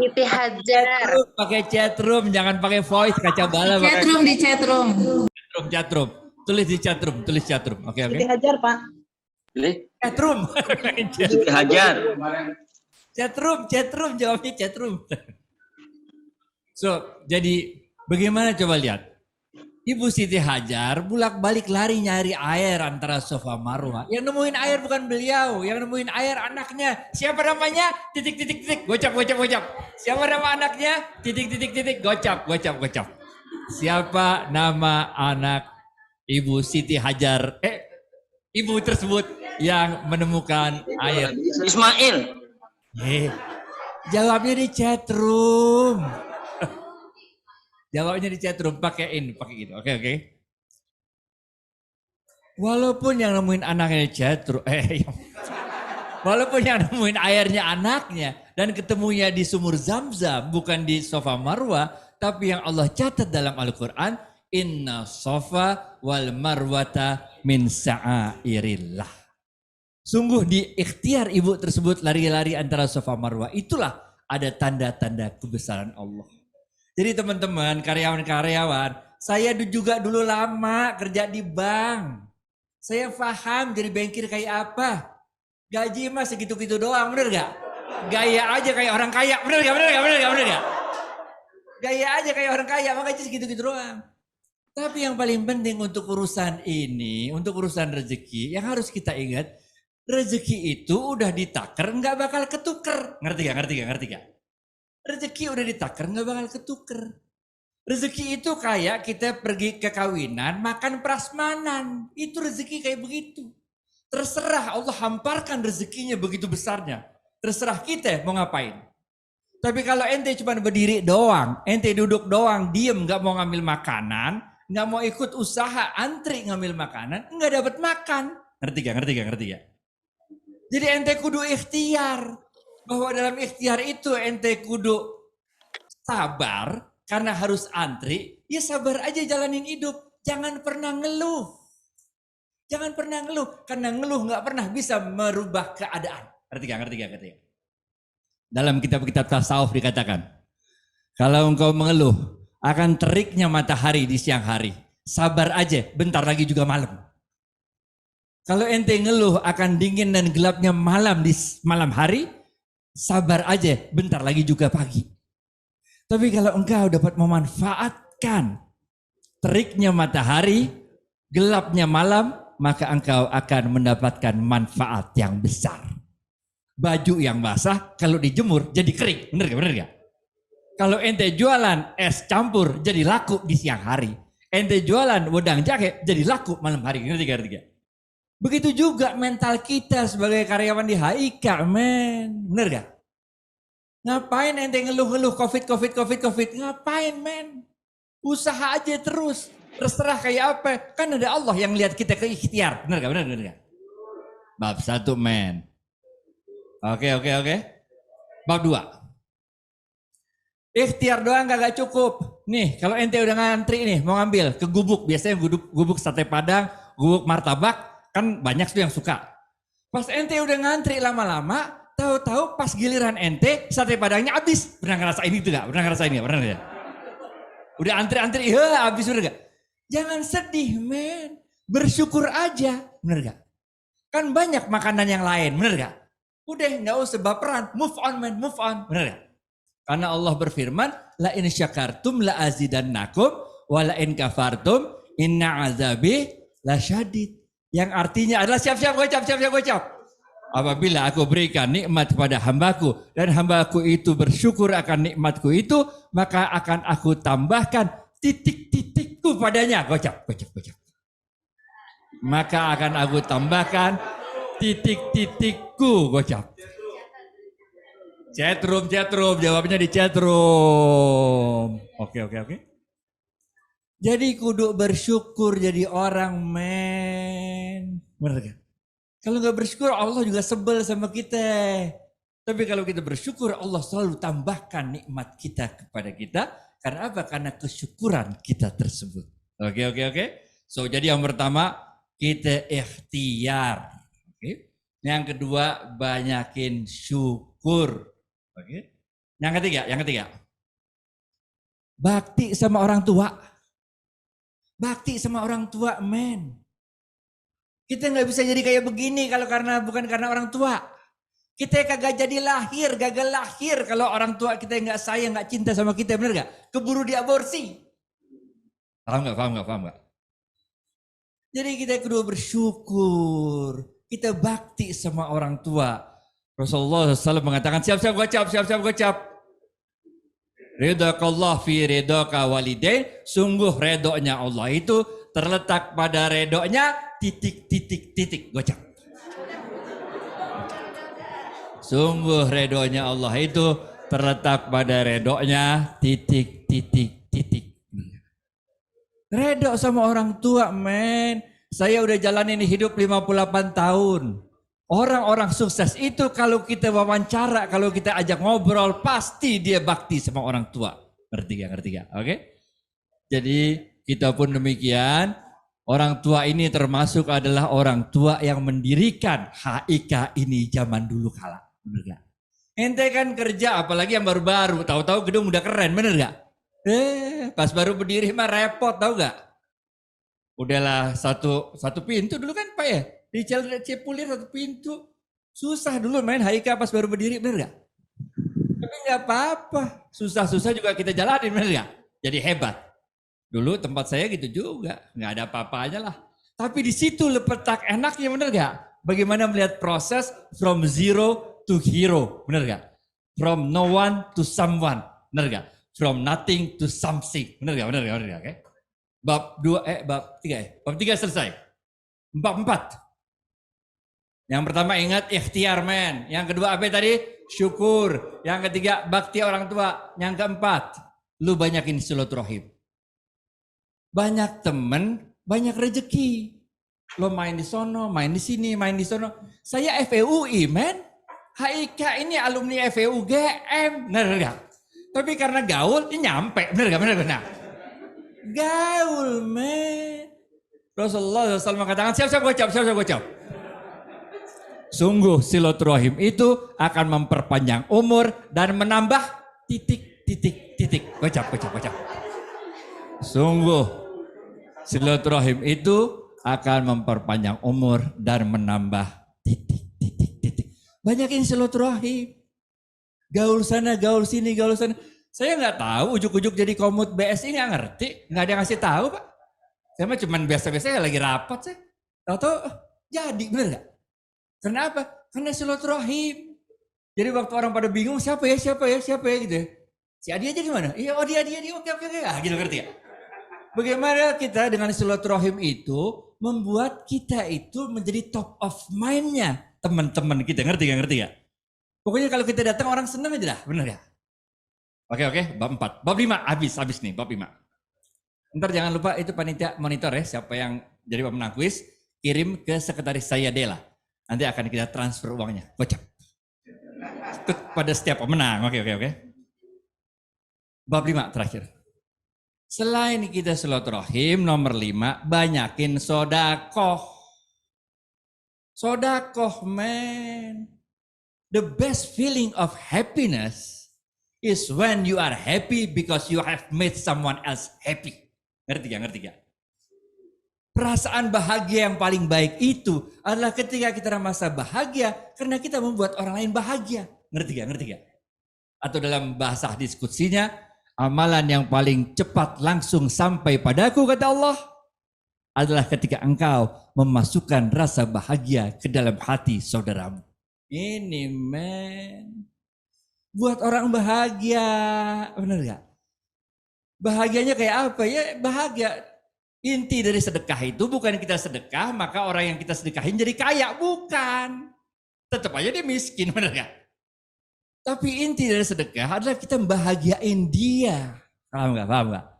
Siti Hajar. Pakai chatroom, jangan pakai voice kaca bala. Chatroom di chatroom. Chatroom. Tulis di chatroom. Oke. Siti Hajar, Pak. Chatroom. Siti Hajar. Chatroom, jawabnya chatroom. So, jadi bagaimana coba lihat? Ibu Siti Hajar bolak-balik lari nyari air antara Safa Marwah. Yang nemuin air bukan beliau, yang nemuin air anaknya. Siapa namanya? Titik. Gocap. Siapa nama anaknya? Titik. Gocap. Siapa nama anak Ibu Siti Hajar? Ibu tersebut yang menemukan air. Ismail. Jawabnya di chatroom. Jawabnya di chatroom pakai gitu. Oke. Walaupun yang nemuin anaknya di chatroom, walaupun yang nemuin airnya anaknya dan ketemunya di sumur Zamzam bukan di Safa Marwah, tapi yang Allah catat dalam Al-Qur'an, inna Safa wal Marwata min sa'airillah. Sungguh di ikhtiar ibu tersebut lari-lari antara Safa Marwah, itulah ada tanda-tanda kebesaran Allah. Jadi teman-teman, karyawan-karyawan, saya juga dulu lama kerja di bank. Saya paham jadi bankir kayak apa. Gaji mah segitu-gitu doang, bener gak? Gaya aja kayak orang kaya, bener gak? Gaya aja kayak orang kaya, makanya segitu-gitu doang. Tapi yang paling penting untuk urusan ini, untuk urusan rezeki, yang harus kita ingat, rezeki itu udah ditaker, nggak bakal ketuker. Ngerti gak? Rezeki udah ditaker nggak bakal ketuker. Rezeki itu kayak kita pergi ke kawinan makan prasmanan. Itu rezeki kayak begitu. Terserah Allah hamparkan rezekinya begitu besarnya. Terserah kita mau ngapain. Tapi kalau ente cuma berdiri doang, ente duduk doang, diem gak mau ngambil makanan, gak mau ikut usaha antri ngambil makanan, gak dapat makan. Ngerti gak? Jadi ente kudu ikhtiar. Bahwa dalam ikhtiar itu ente kudu sabar karena harus antri. Ya sabar aja jalanin hidup. Jangan pernah ngeluh. Karena ngeluh gak pernah bisa merubah keadaan. Ngerti gak? Dalam kitab-kitab tasawuf dikatakan, kalau engkau mengeluh akan teriknya matahari di siang hari, sabar aja, bentar lagi juga malam. Kalau ente ngeluh akan dingin dan gelapnya malam di malam hari, sabar aja, bentar lagi juga pagi. Tapi kalau engkau dapat memanfaatkan teriknya matahari, gelapnya malam, maka engkau akan mendapatkan manfaat yang besar. Baju yang basah kalau dijemur jadi kering, bener gak? Kalau ente jualan es campur jadi laku di siang hari. Ente jualan wedang jahe jadi laku malam hari, ngerti gak? Begitu juga mental kita sebagai karyawan di HIK, men. Bener gak? Ngapain ente ngeluh-ngeluh COVID? Ngapain, men? Usaha aja terus. Terserah kayak apa. Kan ada Allah yang lihat kita ke ikhtiar. Bener gak? Bab 1, men. Oke. Bab 2. Ikhtiar doang gak cukup. Nih, kalau ente udah ngantri nih, mau ngambil ke gubuk. Biasanya gubuk sate padang, gubuk martabak, kan banyak tuh yang suka. Pas ente udah ngantri lama-lama, tahu-tahu pas giliran ente, sate padangnya habis. Pernah ngerasain itu gak? Pernah ya? Udah antri-antri, habis udah gak? Jangan sedih, men. Bersyukur aja, bener gak? Kan banyak makanan yang lain, bener gak? Udah gak usah baperan, move on, men, move on, bener gak? Karena Allah berfirman, la in syakartum la azidannakum wa la in kafartum inna azabi lasyadid. Yang artinya adalah siap-siap gocap. Apabila aku berikan nikmat kepada hambaku dan hambaku itu bersyukur akan nikmatku itu, maka akan aku tambahkan titik-titikku padanya. Gocap. Maka akan aku tambahkan titik-titikku, gocap. Chatroom, jawabnya di chatroom. Oke. Jadi kudu bersyukur jadi orang, men. Bener gak? Kalau gak bersyukur Allah juga sebel sama kita. Tapi kalau kita bersyukur Allah selalu tambahkan nikmat kita kepada kita. Karena apa? Karena kesyukuran kita tersebut. Oke. So jadi yang pertama kita ikhtiar. Oke. Yang kedua banyakin syukur. Oke. Yang ketiga. Bakti sama orang tua. Men. Kita nggak bisa jadi kayak begini kalau bukan karena orang tua. Kita kagak jadi gagal lahir kalau orang tua kita nggak sayang, nggak cinta sama kita, bener nggak? Keburu diaborsi. Paham nggak? Jadi kita kudu bersyukur. Kita bakti sama orang tua. Rasulullah SAW mengatakan siap-siap gocap. Ridaqallah fi ridaka walidain. Sungguh redonya Allah itu terletak pada redonya titik. Gocap. Sungguh redonya Allah itu terletak pada redonya titik. Redo sama orang tua, men. Saya udah jalanin hidup 58 tahun. Orang-orang sukses itu kalau kita wawancara, kalau kita ajak ngobrol, pasti dia bakti sama orang tua. Ngerti gak? Oke? Jadi kita pun demikian. Orang tua ini termasuk adalah orang tua yang mendirikan HIK ini zaman dulu kala. Bener gak? Ente kan kerja, apalagi yang baru-baru. Tahu-tahu gedung udah keren, bener gak? Pas baru berdiri mah repot, tahu gak? Udahlah satu pintu dulu kan Pak ya? Di Cipulir satu pintu. Susah dulu main HIK pas baru berdiri, bener gak? Tapi gak apa-apa. Susah-susah juga kita jalanin, bener gak? Jadi hebat. Dulu tempat saya gitu juga. Gak ada apa-apanya lah. Tapi di situ letak enaknya, bener gak? Bagaimana melihat proses from zero to hero, bener gak? From no one to someone, bener gak? From nothing to something, bener gak? Okay? Bab 3 selesai. Bab 4. Yang pertama ingat ikhtiar men. Yang kedua apa tadi? Syukur. Yang ketiga bakti orang tua. Yang keempat, lu banyakin silaturahim. Banyak temen, banyak rezeki. Lo main di sono, main di sini, main di sono. Saya FEUI men. HIK ini alumni FEUGM. Bener gak? Tapi karena gaul, ini nyampe. Bener gak? Bener. Gaul men. Rasulullah SAW mengatakan, siap-siap gocap. Sungguh silaturahim itu akan memperpanjang umur dan menambah titik. Gocap. Sungguh silaturahim itu akan memperpanjang umur dan menambah titik. Banyakin silaturahim. Gaul sana, gaul sini, gaul sana. Saya nggak tahu ujuk-ujuk jadi komut BSI nggak ngerti, nggak ada yang ngasih tahu Pak. Saya mah cuman biasa-biasa lagi rapat saya. Tahu-tahu jadi, bener nggak? Kenapa? Karena silaturahim. Jadi waktu orang pada bingung siapa ya gitu ya. Si Adi aja gimana? Iya, dia, oke. Gitu ngerti ya? Bagaimana kita dengan silaturahim itu membuat kita itu menjadi top of mind-nya teman-teman kita, ngerti gak? Pokoknya kalau kita datang orang senang aja dah, bener ya? Oke, bab 4. Bab 5, habis nih, bab 5. Ntar jangan lupa itu panitia monitor ya, siapa yang jadi pemenang kuis, kirim ke sekretaris saya Dela. Nanti akan kita transfer uangnya, gocap. Itu pada setiap pemenang, oke. Bab 5 terakhir. Selain kita silaturahim, nomor 5, banyakin sodakoh. Sodakoh, man. The best feeling of happiness is when you are happy because you have made someone else happy. Ngerti gak? Perasaan bahagia yang paling baik itu adalah ketika kita merasa bahagia karena kita membuat orang lain bahagia. Ngerti gak? Atau dalam bahasa diskusinya, amalan yang paling cepat langsung sampai padaku, kata Allah, adalah ketika engkau memasukkan rasa bahagia ke dalam hati saudaramu. Ini men, buat orang bahagia, bener gak? Bahagianya kayak apa ya? Bahagia. Inti dari sedekah itu bukan kita sedekah, maka orang yang kita sedekahin jadi kaya. Bukan. Tetap aja dia miskin, bener gak? Tapi inti dari sedekah adalah kita bahagiain dia. Paham gak?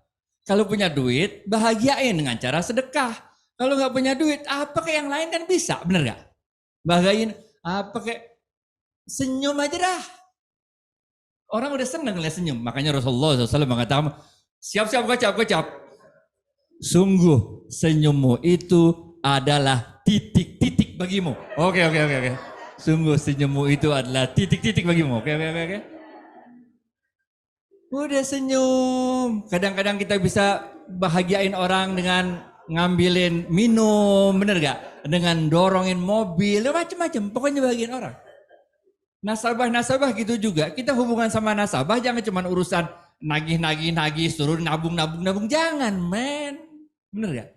Kalau punya duit, bahagiain dengan cara sedekah. Kalau gak punya duit, apa kayak yang lain kan bisa, bener gak? Bahagiain, apa kayak senyum aja dah. Orang udah seneng lihat senyum. Makanya Rasulullah SAW mengatakan, siap-siap gocap. Sungguh senyummu itu adalah titik-titik bagimu. Oke. Sungguh senyummu itu adalah titik-titik bagimu. Oke. Udah senyum. Kadang-kadang kita bisa bahagiain orang dengan ngambilin minum, bener gak? Dengan dorongin mobil, macam-macam. Pokoknya bahagiain orang. Nasabah gitu juga. Kita hubungan sama nasabah jangan cuma urusan nagih, suruh nabung. Jangan, men. Bener gak?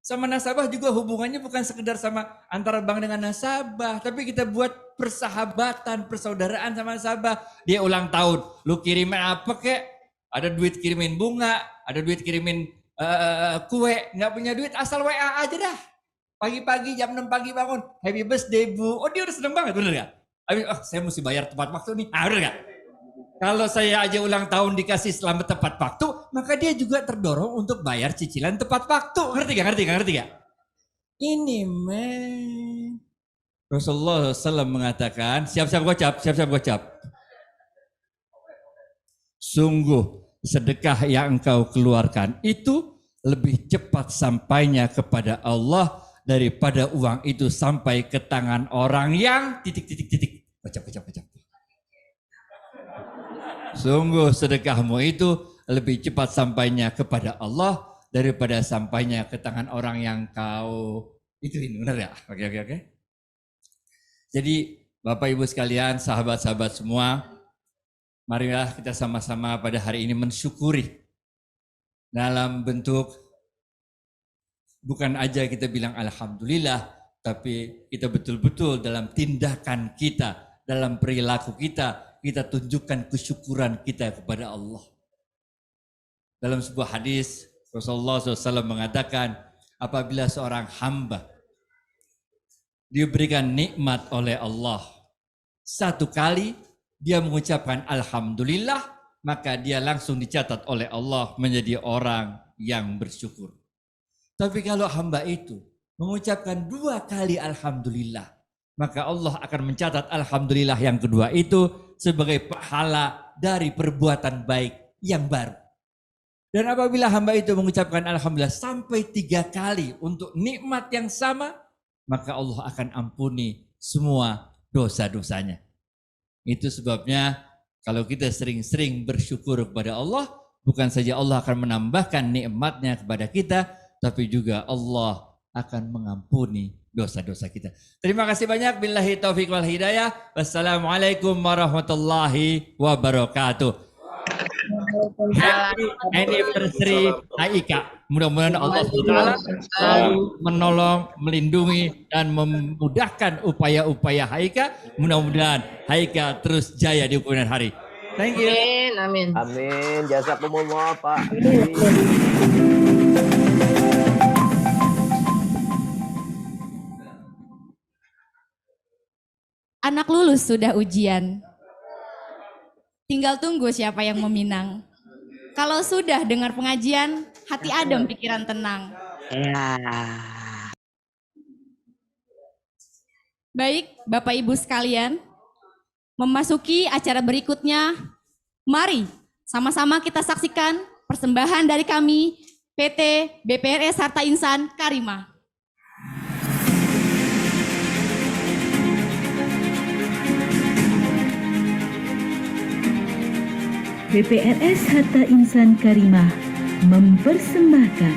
Sama nasabah juga hubungannya bukan sekedar sama antara bank dengan nasabah. Tapi kita buat persahabatan, persaudaraan sama nasabah. Dia ulang tahun, lu kirimin apa kek? Ada duit kirimin bunga, ada duit kirimin kue. Gak punya duit asal WA aja dah. Pagi-pagi jam 6 pagi bangun. Happy birthday bu. Oh dia udah seneng banget, bener gak? Saya mesti bayar tepat waktu nih. Bener gak? Kalau saya aja ulang tahun dikasih selamat tepat waktu, maka dia juga terdorong untuk bayar cicilan tepat waktu. Ngerti gak? Ini men. Rasulullah SAW mengatakan, siap-siap gocap. Sungguh sedekah yang engkau keluarkan itu lebih cepat sampainya kepada Allah daripada uang itu sampai ke tangan orang yang titik. Gocap. Sungguh sedekahmu itu lebih cepat sampainya kepada Allah daripada sampainya ke tangan orang yang kau ituin, benar ya? Oke. Jadi Bapak Ibu sekalian, sahabat-sahabat semua, marilah kita sama-sama pada hari ini mensyukuri dalam bentuk bukan aja kita bilang alhamdulillah, tapi kita betul-betul dalam tindakan kita, dalam perilaku kita tunjukkan kesyukuran kita kepada Allah. Dalam sebuah hadis Rasulullah SAW mengatakan, apabila seorang hamba diberikan nikmat oleh Allah. Satu kali dia mengucapkan alhamdulillah, maka dia langsung dicatat oleh Allah menjadi orang yang bersyukur. Tapi kalau hamba itu mengucapkan 2 kali alhamdulillah, maka Allah akan mencatat alhamdulillah yang kedua itu sebagai pahala dari perbuatan baik yang baru. Dan apabila hamba itu mengucapkan alhamdulillah sampai 3 kali untuk nikmat yang sama, maka Allah akan ampuni semua dosa-dosanya. Itu sebabnya kalau kita sering-sering bersyukur kepada Allah, bukan saja Allah akan menambahkan nikmatnya kepada kita, tapi juga Allah akan mengampuni dosa-dosa kita. Terima kasih banyak. Billahi taufiq wal hidayah. Wassalamualaikum warahmatullahi wabarakatuh. Happy anniversary Haika. Mudah-mudahan Allah selalu menolong, melindungi, dan memudahkan upaya-upaya Haika. Mudah-mudahan Haika terus jaya di kemudian hari. Thank you. Amin. Amin. Jazakumullah Pak. Anak lulus sudah ujian. Tinggal tunggu siapa yang meminang. Kalau sudah dengar pengajian, hati adem, pikiran tenang. Baik, Bapak Ibu sekalian, memasuki acara berikutnya, mari sama-sama kita saksikan persembahan dari kami, PT BPRS Harta Insan Karimah. BPRS Harta Insan Karimah mempersembahkan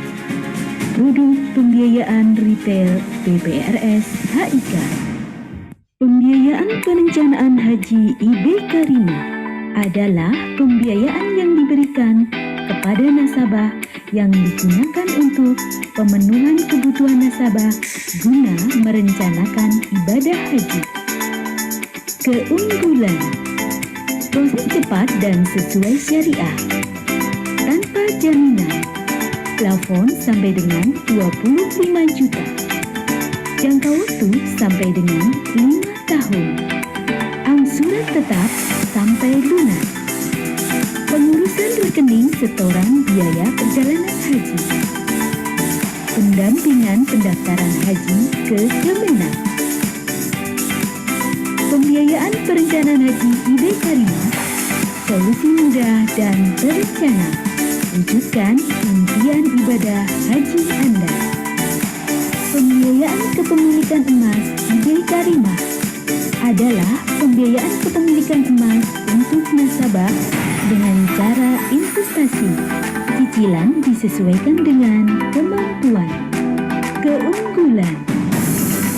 produk pembiayaan retail BPRS HIK. Pembiayaan perencanaan haji IB Karimah adalah pembiayaan yang diberikan kepada nasabah yang digunakan untuk pemenuhan kebutuhan nasabah guna merencanakan ibadah haji. Keunggulan: proses cepat dan sesuai syariah, tanpa jaminan, plafon sampai dengan 25 juta, jangka waktu sampai dengan 5 tahun, angsuran tetap sampai lunas, pengurusan rekening setoran biaya perjalanan haji, pendampingan pendaftaran haji ke Kemenak. Pembiayaan perencanaan haji IB Karimah, solusi mudah dan terencana, wujudkan impian ibadah haji Anda. Pembiayaan kepemilikan emas IB Karimah adalah pembiayaan kepemilikan emas untuk nasabah dengan cara investasi. Cicilan disesuaikan dengan kemampuan. Keunggulan: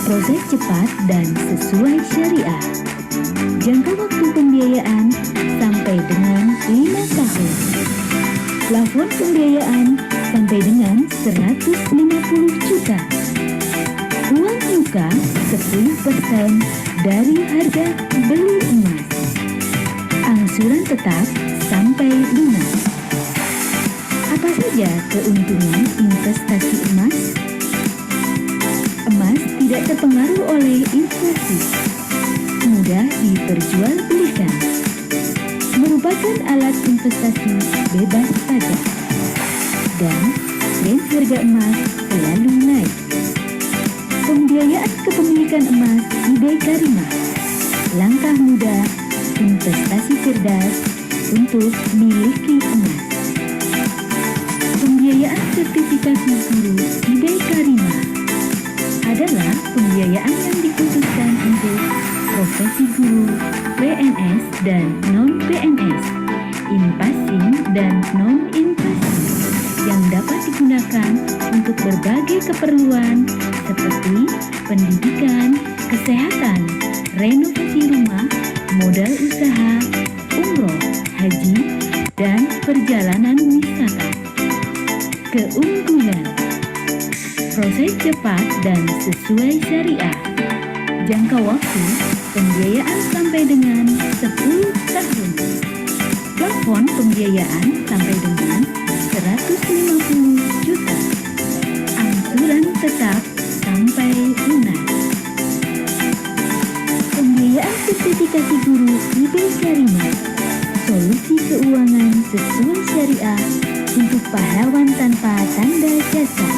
proses cepat dan sesuai syariah. Jangka waktu pembiayaan sampai dengan 5 tahun. Plafon pembiayaan sampai dengan 150 juta. Uang muka 10% dari harga beli emas. Angsuran tetap sampai lunas. Apa saja keuntungan investasi emas? Emas tidak terpengaruh oleh inflasi, mudah diperjualbelikan, merupakan alat investasi bebas pajak, dan tren harga emas selalu naik. Pembiayaan kepemilikan emas IB Karimah, langkah mudah, investasi cerdas untuk miliki emas. Pembiayaan sertifikasi guru IB Karimah adalah pembiayaan yang dikhususkan untuk profesi guru, PNS dan non-PNS, in-passing dan non-in-passing, yang dapat digunakan untuk berbagai keperluan seperti pendidikan, kesehatan, renovasi rumah, modal usaha, umroh, haji, dan perjalanan wisata. Keunggulan: proses cepat dan sesuai syariah. Jangka waktu pembiayaan sampai dengan 10 tahun. Plafon pembiayaan sampai dengan 150 juta. Angsuran tetap sampai lunas. Syariah untuk pahlawan tanpa tanda jasa.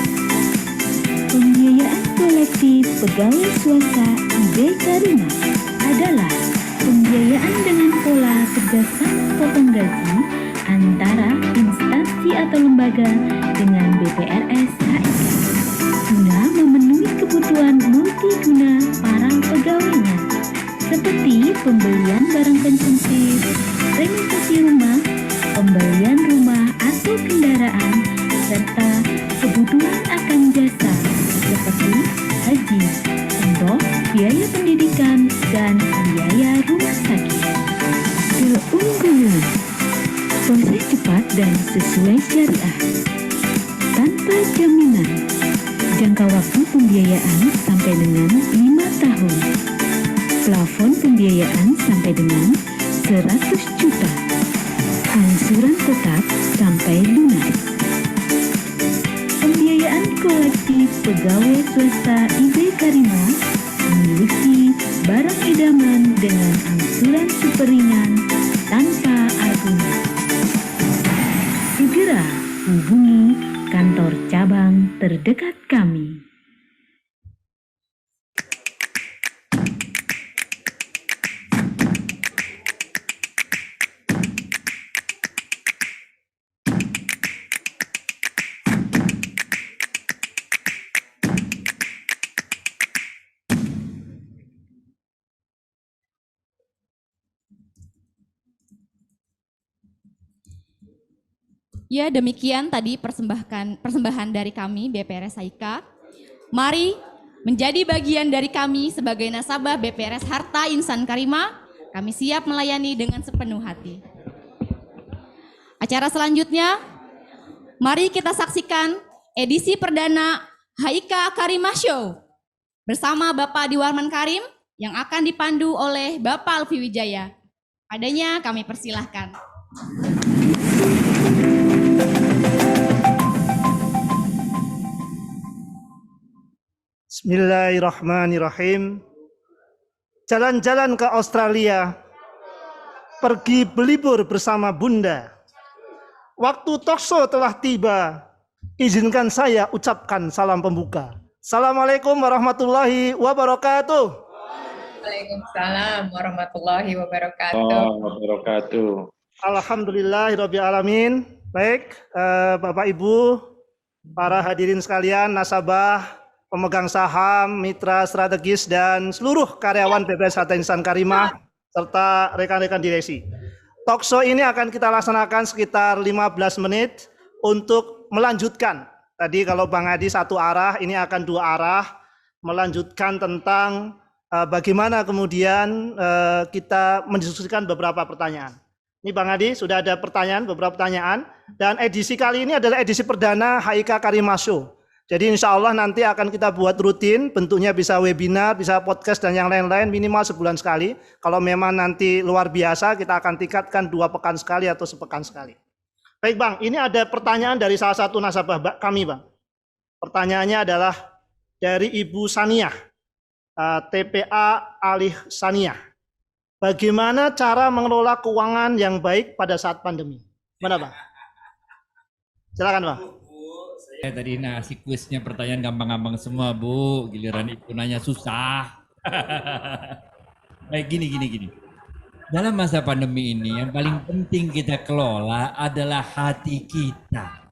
Pembiayaan kolektif pegawai swasta IB Karimah adalah pembiayaan dengan pola kerjasama potong gaji antara instansi atau lembaga dengan BPRS HIK guna memenuhi kebutuhan multiguna para pegawainya, seperti pembelian barang konsumsi, renovasi rumah, pembelian rumah atau kendaraan, serta kebutuhan akan jasa seperti haji, umroh, biaya pendidikan, dan biaya rumah sakit. Keunggulan, proses cepat dan sesuai syariah, tanpa jaminan, jangka waktu pembiayaan sampai dengan 5 tahun, plafon pembiayaan sampai dengan 100 juta, angsuran tetap sampai lunas. Pembiayaan kolektif pegawai swasta IB Karimah memiliki barang idaman dengan angsuran super ringan tanpa argumen. Segera hubungi kantor cabang terdekat kami. Ya, demikian tadi persembahan dari kami BPRS HIK. Mari menjadi bagian dari kami sebagai nasabah BPRS Harta Insan Karimah. Kami siap melayani dengan sepenuh hati. Acara selanjutnya, mari kita saksikan edisi perdana HIK Karimah Show bersama Bapak Diwarman Karim yang akan dipandu oleh Bapak Alfi Wijaya. Padanya kami persilahkan. Bismillahirrahmanirrahim. Jalan-jalan ke Australia, pergi berlibur bersama Bunda. Waktu talkshow telah tiba, izinkan saya ucapkan salam pembuka. Assalamualaikum warahmatullahi wabarakatuh. Waalaikumsalam warahmatullahi wabarakatuh. Alhamdulillahirabbil alamin. Baik, Bapak Ibu, para hadirin sekalian, nasabah, pemegang saham, mitra strategis, dan seluruh karyawan BPRS Harta Insan Karimah, serta rekan-rekan direksi. Talkshow ini akan kita laksanakan sekitar 15 menit untuk melanjutkan. Tadi kalau Bang Adi satu arah, ini akan 2 arah, melanjutkan tentang bagaimana kemudian kita mendiskusikan beberapa pertanyaan. Ini Bang Adi, sudah ada beberapa pertanyaan, dan edisi kali ini adalah edisi perdana HIK Karimah Show. Jadi insya Allah nanti akan kita buat rutin, bentuknya bisa webinar, bisa podcast, dan yang lain-lain minimal sebulan sekali. Kalau memang nanti luar biasa, kita akan tingkatkan 2 pekan sekali atau sepekan sekali. Baik Bang, ini ada pertanyaan dari salah satu nasabah kami Bang. Pertanyaannya adalah dari Ibu Saniah, TPA Alih Saniah. Bagaimana cara mengelola keuangan yang baik pada saat pandemi? Mana Bang? Silakan Bang. Tadi nasi kuisnya pertanyaan gampang-gampang semua Bu, giliran Ibu nanya susah. Gini. Dalam masa pandemi ini yang paling penting kita kelola adalah hati kita.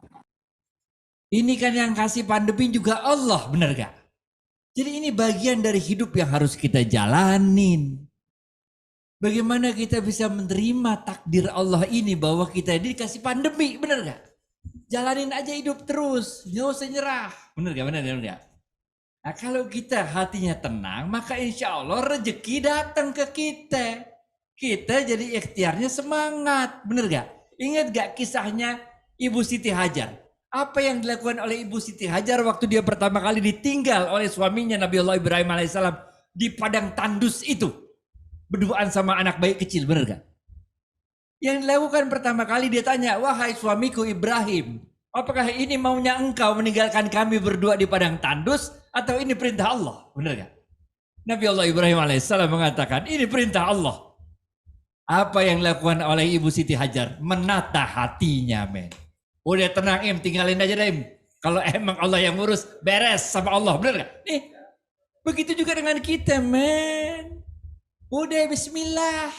Ini kan yang kasih pandemi juga Allah, benar gak? Jadi ini bagian dari hidup yang harus kita jalanin. Bagaimana kita bisa menerima takdir Allah ini bahwa kita ini dikasih pandemi, benar gak? Jalanin aja hidup terus, nggak usah nyerah. Bener gak? Nah kalau kita hatinya tenang, maka insya Allah rezeki datang ke kita. Kita jadi ikhtiarnya semangat, bener gak? Ingat gak kisahnya Ibu Siti Hajar? Apa yang dilakukan oleh Ibu Siti Hajar waktu dia pertama kali ditinggal oleh suaminya Nabi Allah Ibrahim alaihissalam di padang tandus itu? Berduaan sama anak bayi kecil, bener gak? Yang dilakukan pertama kali dia tanya, wahai suamiku Ibrahim, apakah ini maunya engkau meninggalkan kami berdua di padang tandus atau ini perintah Allah? Benar gak? Nabi Allah Ibrahim alaihissalam mengatakan, ini perintah Allah. Apa yang dilakukan oleh Ibu Siti Hajar? Menata hatinya, men. Udah tenang Im, tinggalin aja deh Im. Kalau emang Allah yang ngurus, beres sama Allah, bener gak? Nih, begitu juga dengan kita men. Udah bismillah.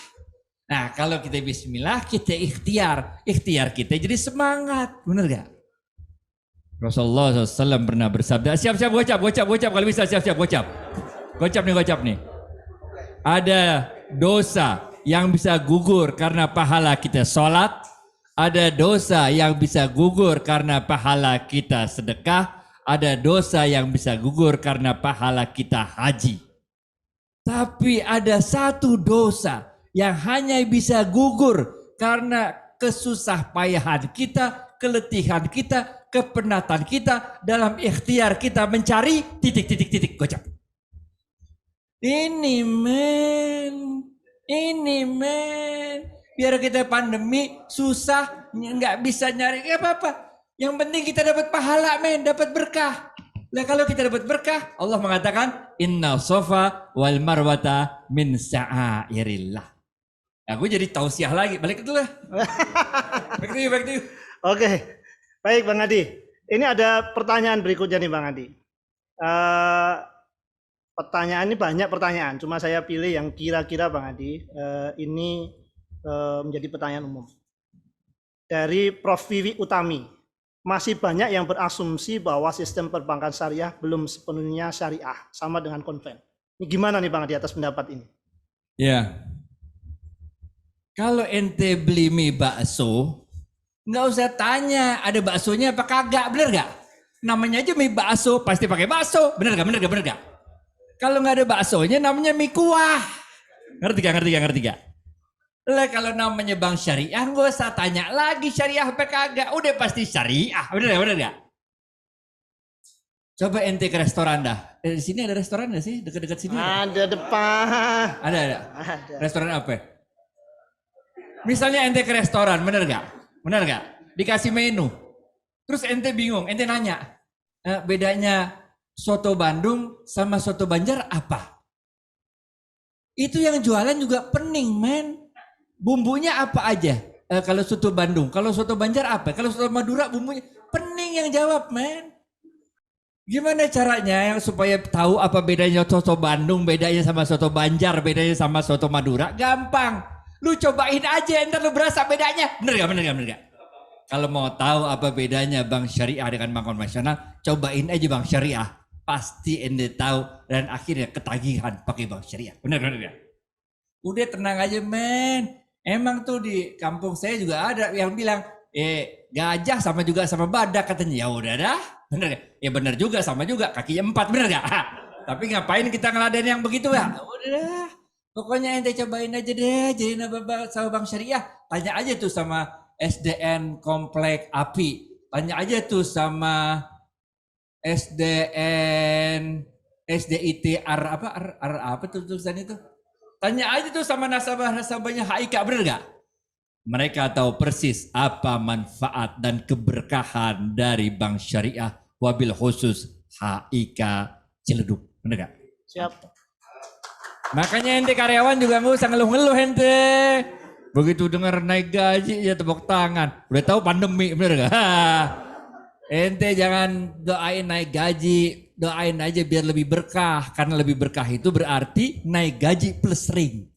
Nah kalau kita bismillah, kita ikhtiar. Ikhtiar kita jadi semangat, bener gak? Rasulullah SAW pernah bersabda, siap-siap gocap kalau bisa siap-siap gocap. Gocap nih. Ada dosa yang bisa gugur karena pahala kita sholat. Ada dosa yang bisa gugur karena pahala kita sedekah. Ada dosa yang bisa gugur karena pahala kita haji. Tapi ada satu dosa yang hanya bisa gugur karena kesusah payahan kita, keletihan kita, kepenatan kita dalam ikhtiar kita mencari titik gocap. Ini men, biar kita pandemi susah nggak bisa nyari apa-apa. Yang penting kita dapat pahala men, dapat berkah. Nah kalau kita dapat berkah, Allah mengatakan inna sofa wal marwata min sa'airillah. Aku jadi tausiah lagi, balik itu lah. Back to you. Oke. Baik Bang Adi, ini ada pertanyaan berikutnya nih Bang Adi. Pertanyaan ini banyak pertanyaan, cuma saya pilih yang kira-kira Bang Adi ini menjadi pertanyaan umum. Dari Prof. Vivi Utami, masih banyak yang berasumsi bahwa sistem perbankan syariah belum sepenuhnya syariah, sama dengan konven. Ini gimana nih Bang Adi atas pendapat ini? Ya, kalau ente beli mie bakso, nggak usah tanya ada baksonya apa kagak, bener gak? Namanya aja mie bakso, pasti pakai bakso, bener gak? Kalau nggak ada baksonya namanya mie kuah, ngerti gak? Lah kalau namanya bank syariah nggak usah tanya lagi syariah apa kagak, udah pasti syariah, bener gak? Coba ente ke restoran dah, di sini ada restoran nggak sih dekat-dekat sini? Ada depan. Ada. Restoran apa? Misalnya ente ke restoran, bener gak? Dikasih menu. Terus ente bingung, ente nanya, bedanya soto Bandung sama soto Banjar apa? Itu yang jualan juga pening men. Bumbunya apa aja? Kalau soto Bandung, kalau soto Banjar apa? Kalau soto Madura bumbunya pening yang jawab men. Gimana caranya yang supaya tahu apa bedanya soto Bandung, bedanya sama soto Banjar, bedanya sama soto Madura? Gampang. Lu cobain aja, ntar lu berasa bedanya. Bener gak? Kalau mau tahu apa bedanya bank syariah dengan bank konvensional, cobain aja bank syariah. Pasti ente tahu dan akhirnya ketagihan pakai bank syariah. Bener gak? Udah tenang aja men. Emang tuh di kampung saya juga ada yang bilang, gajah sama juga sama badak katanya. Ya udah dah, bener gak? Ya bener juga, sama juga, kakinya 4, bener gak? Tapi ngapain kita ngeladen yang begitu ya? Udah dah. Pokoknya ente cobain aja deh jadi sama bank syariah. Tanya aja tuh sama SDN Komplek API. Tanya aja tuh sama SDIT apa tuh tulisan itu. Tanya aja tuh sama nasabahnya HIK, bener gak? Mereka tahu persis apa manfaat dan keberkahan dari bank syariah, wabil khusus HIK Ciledug, bener gak? Siap. Makanya ente karyawan juga nggak usah ngeluh-ngeluh ente. Begitu dengar naik gaji ya tepuk tangan. Udah tahu pandemi, bener gak? Ente jangan doain naik gaji, doain aja biar lebih berkah. Karena lebih berkah itu berarti naik gaji plus ring.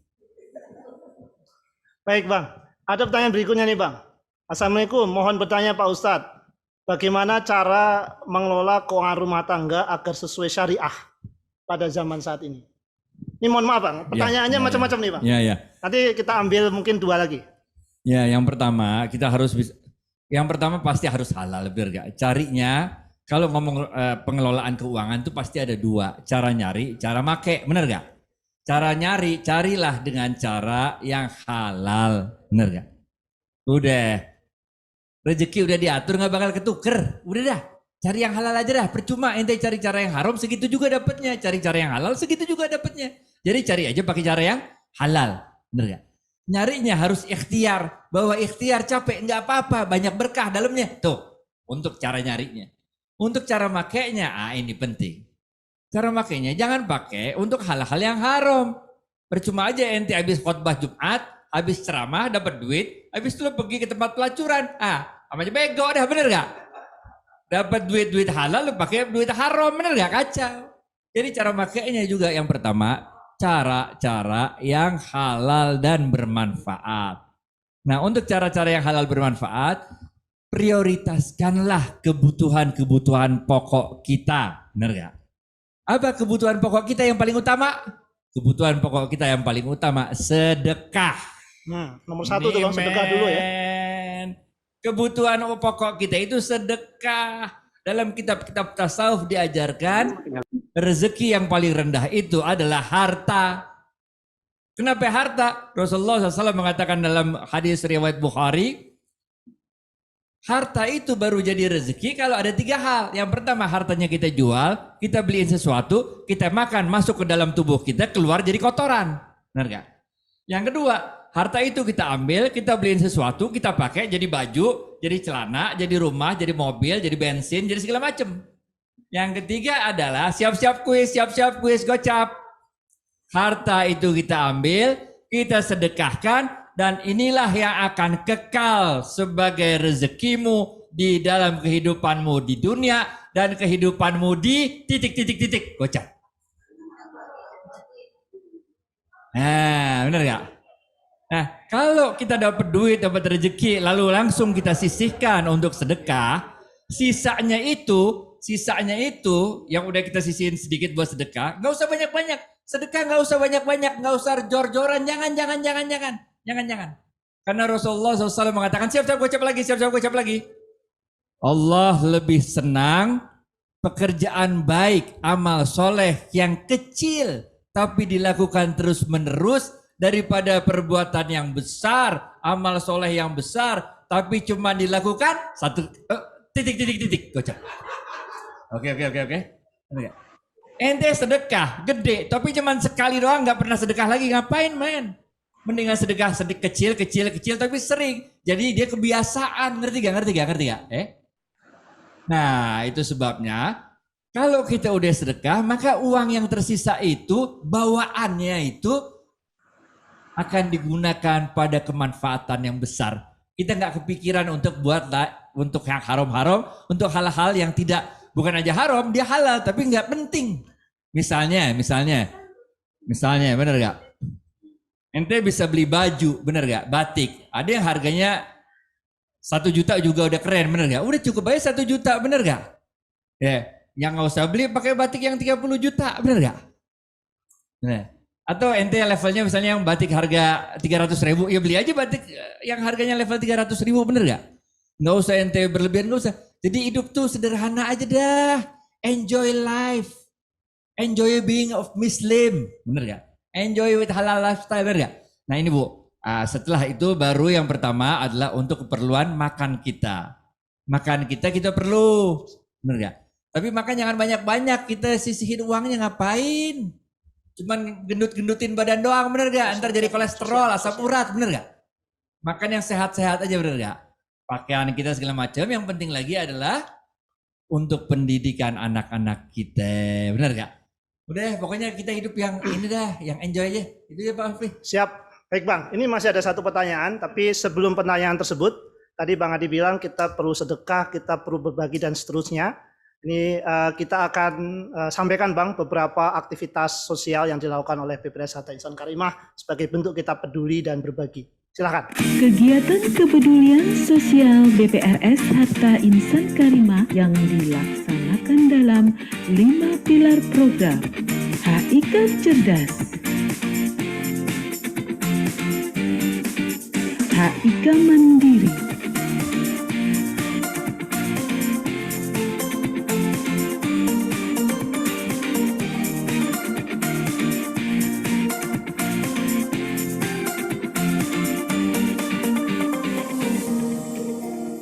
Baik Bang, ada pertanyaan berikutnya nih Bang. Assalamualaikum, mohon bertanya Pak Ustadz. Bagaimana cara mengelola keuangan rumah tangga agar sesuai syariah pada zaman saat ini? Ini mohon maaf Bang, pertanyaannya macam-macam nih Bang. Ya. Nanti kita ambil mungkin 2 lagi. Ya, yang pertama kita harus pasti harus halal, bener gak? Carinya kalau ngomong pengelolaan keuangan itu pasti ada 2, cara nyari, cara make, bener gak? Cara nyari, carilah dengan cara yang halal, bener gak? Udah, rezeki udah diatur nggak bakal ketuker, udah dah. Cari yang halal aja dah, percuma ente cari cara yang haram segitu juga dapatnya, cari cara yang halal segitu juga dapatnya. Jadi cari aja pakai cara yang halal, bener gak? Nyarinya harus ikhtiar, bahwa ikhtiar capek nggak apa-apa, banyak berkah dalamnya. Tuh, untuk cara nyarinya. Untuk cara makainya, ini penting. Cara makainya jangan pakai untuk hal-hal yang haram. Percuma aja ente habis khotbah Jumat, habis ceramah dapat duit, habis itu lo pergi ke tempat pelacuran. Sama aja bego dah, bener gak? Dapat duit halal, lu pakai duit haram, bener gak? Kacau. Jadi cara makainya juga yang pertama, cara-cara yang halal dan bermanfaat. Nah, untuk cara-cara yang halal bermanfaat, prioritaskanlah kebutuhan-kebutuhan pokok kita, bener gak? Apa kebutuhan pokok kita yang paling utama? Kebutuhan pokok kita yang paling utama, sedekah. Nomor satu tuh bang, sedekah dulu ya. Kebutuhan pokok kita itu sedekah. Dalam kitab-kitab tasawuf diajarkan rezeki yang paling rendah itu adalah harta. Kenapa harta? Rasulullah SAW mengatakan dalam hadis riwayat Bukhari, harta itu baru jadi rezeki kalau ada 3 hal. Yang pertama, hartanya kita jual, kita beliin sesuatu, kita makan, masuk ke dalam tubuh kita, keluar jadi kotoran. Benar gak? Yang kedua, harta itu kita ambil, kita beliin sesuatu, kita pakai jadi baju, jadi celana, jadi rumah, jadi mobil, jadi bensin, jadi segala macam. Yang ketiga adalah siap-siap kuis gocap. Harta itu kita ambil, kita sedekahkan, dan inilah yang akan kekal sebagai rezekimu di dalam kehidupanmu di dunia dan kehidupanmu di titik gocap. Nah, benar gak? Nah, kalau kita dapat duit, dapat rezeki, lalu langsung kita sisihkan untuk sedekah, sisanya itu yang udah kita sisihin sedikit buat sedekah, nggak usah banyak-banyak. Sedekah nggak usah banyak-banyak, nggak usah jor-joran, jangan. Karena Rasulullah SAW mengatakan siap-siap gocap lagi. Allah lebih senang pekerjaan baik, amal soleh yang kecil tapi dilakukan terus-menerus daripada perbuatan yang besar, amal soleh yang besar tapi cuma dilakukan titik gocap. Oke. Ente sedekah gede tapi cuma sekali doang, nggak pernah sedekah lagi, ngapain men? Mendingan sedekah kecil tapi sering. Jadi dia kebiasaan, ngerti gak? Nah, itu sebabnya kalau kita udah sedekah, maka uang yang tersisa itu bawaannya itu akan digunakan pada kemanfaatan yang besar. Kita nggak kepikiran untuk untuk yang haram-haram, untuk hal-hal yang tidak, bukan aja haram, dia halal tapi nggak penting. Misalnya, bener gak? Ente bisa beli baju, bener gak? Batik, ada yang harganya 1 juta juga udah keren, bener gak? Udah cukup aja 1 juta, bener gak? Ya, yang nggak usah beli pakai batik yang 30 juta, bener gak? Nah, atau ente levelnya misalnya yang batik harga 300.000, ya beli aja batik yang harganya level 300.000, bener gak? Nggak usah ente berlebihan, nggak usah. Jadi hidup tuh sederhana aja dah. Enjoy life. Enjoy being of Muslim. Bener gak? Enjoy with halal lifestyle, bener gak? Nah ini Bu, setelah itu baru yang pertama adalah untuk keperluan makan kita. Makan kita perlu, bener gak? Tapi makan jangan banyak-banyak, kita sisihin uangnya ngapain? Cuman gendut-gendutin badan doang, bener gak? Ntar jadi kolesterol, asam urat, bener gak? Makan yang sehat-sehat aja, bener gak? Pakaian kita segala macam, yang penting lagi adalah untuk pendidikan anak-anak kita, bener gak? Udah, pokoknya kita hidup yang ini dah, yang enjoy aja. Itu ya Pak Alfi. Siap. Baik Bang, ini masih ada satu pertanyaan, tapi sebelum pertanyaan tersebut, tadi Bang Adi bilang kita perlu sedekah, kita perlu berbagi dan seterusnya. Ini kita akan sampaikan Bang beberapa aktivitas sosial yang dilakukan oleh BPRS Harta Insan Karimah sebagai bentuk kita peduli dan berbagi. Silakan. Kegiatan kepedulian sosial BPRS Harta Insan Karimah yang dilaksanakan dalam 5 pilar program. HIK Cerdas, HIK Mandiri,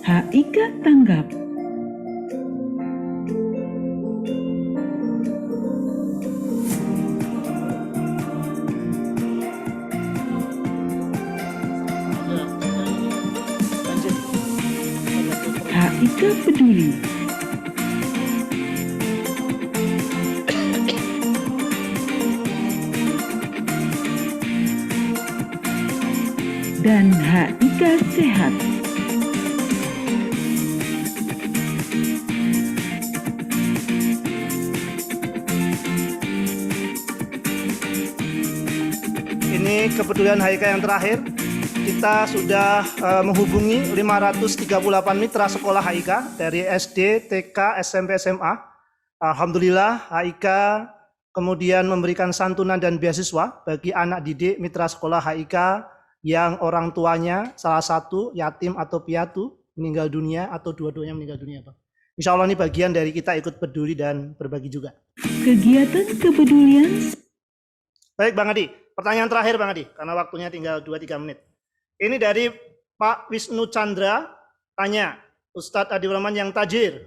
HIK Tanggap, HIK Peduli, dan HIK Sehat. Ini kepedulian Haika yang terakhir. Kita sudah menghubungi 538 mitra sekolah Haika dari SD, TK, SMP, SMA. Alhamdulillah Haika kemudian memberikan santunan dan beasiswa bagi anak didik mitra sekolah Haika yang orang tuanya salah satu yatim atau piatu meninggal dunia atau dua-duanya meninggal dunia, Pak. Insya Allah ini bagian dari kita ikut peduli dan berbagi juga. Kegiatan kepedulian. Baik Bang Adi, pertanyaan terakhir Bang Adi, karena waktunya tinggal 2-3 menit. Ini dari Pak Wisnu Chandra, tanya, Ustadz Adi Rahman yang tajir,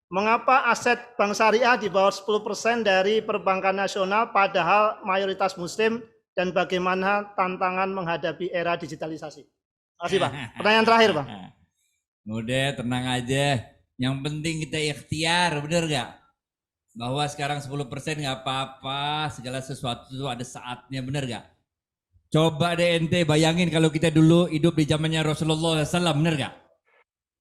mengapa aset bank syariah di bawah 10% dari perbankan nasional padahal mayoritas muslim dan bagaimana tantangan menghadapi era digitalisasi? Terima kasih Pak. Pertanyaan terakhir Bang. Udah tenang aja, yang penting kita ikhtiar, bener gak? Bahwa sekarang 10% gak apa-apa, segala sesuatu itu ada saatnya, bener gak? Coba deh ente bayangin kalau kita dulu hidup di zamannya Rasulullah SAW, bener gak?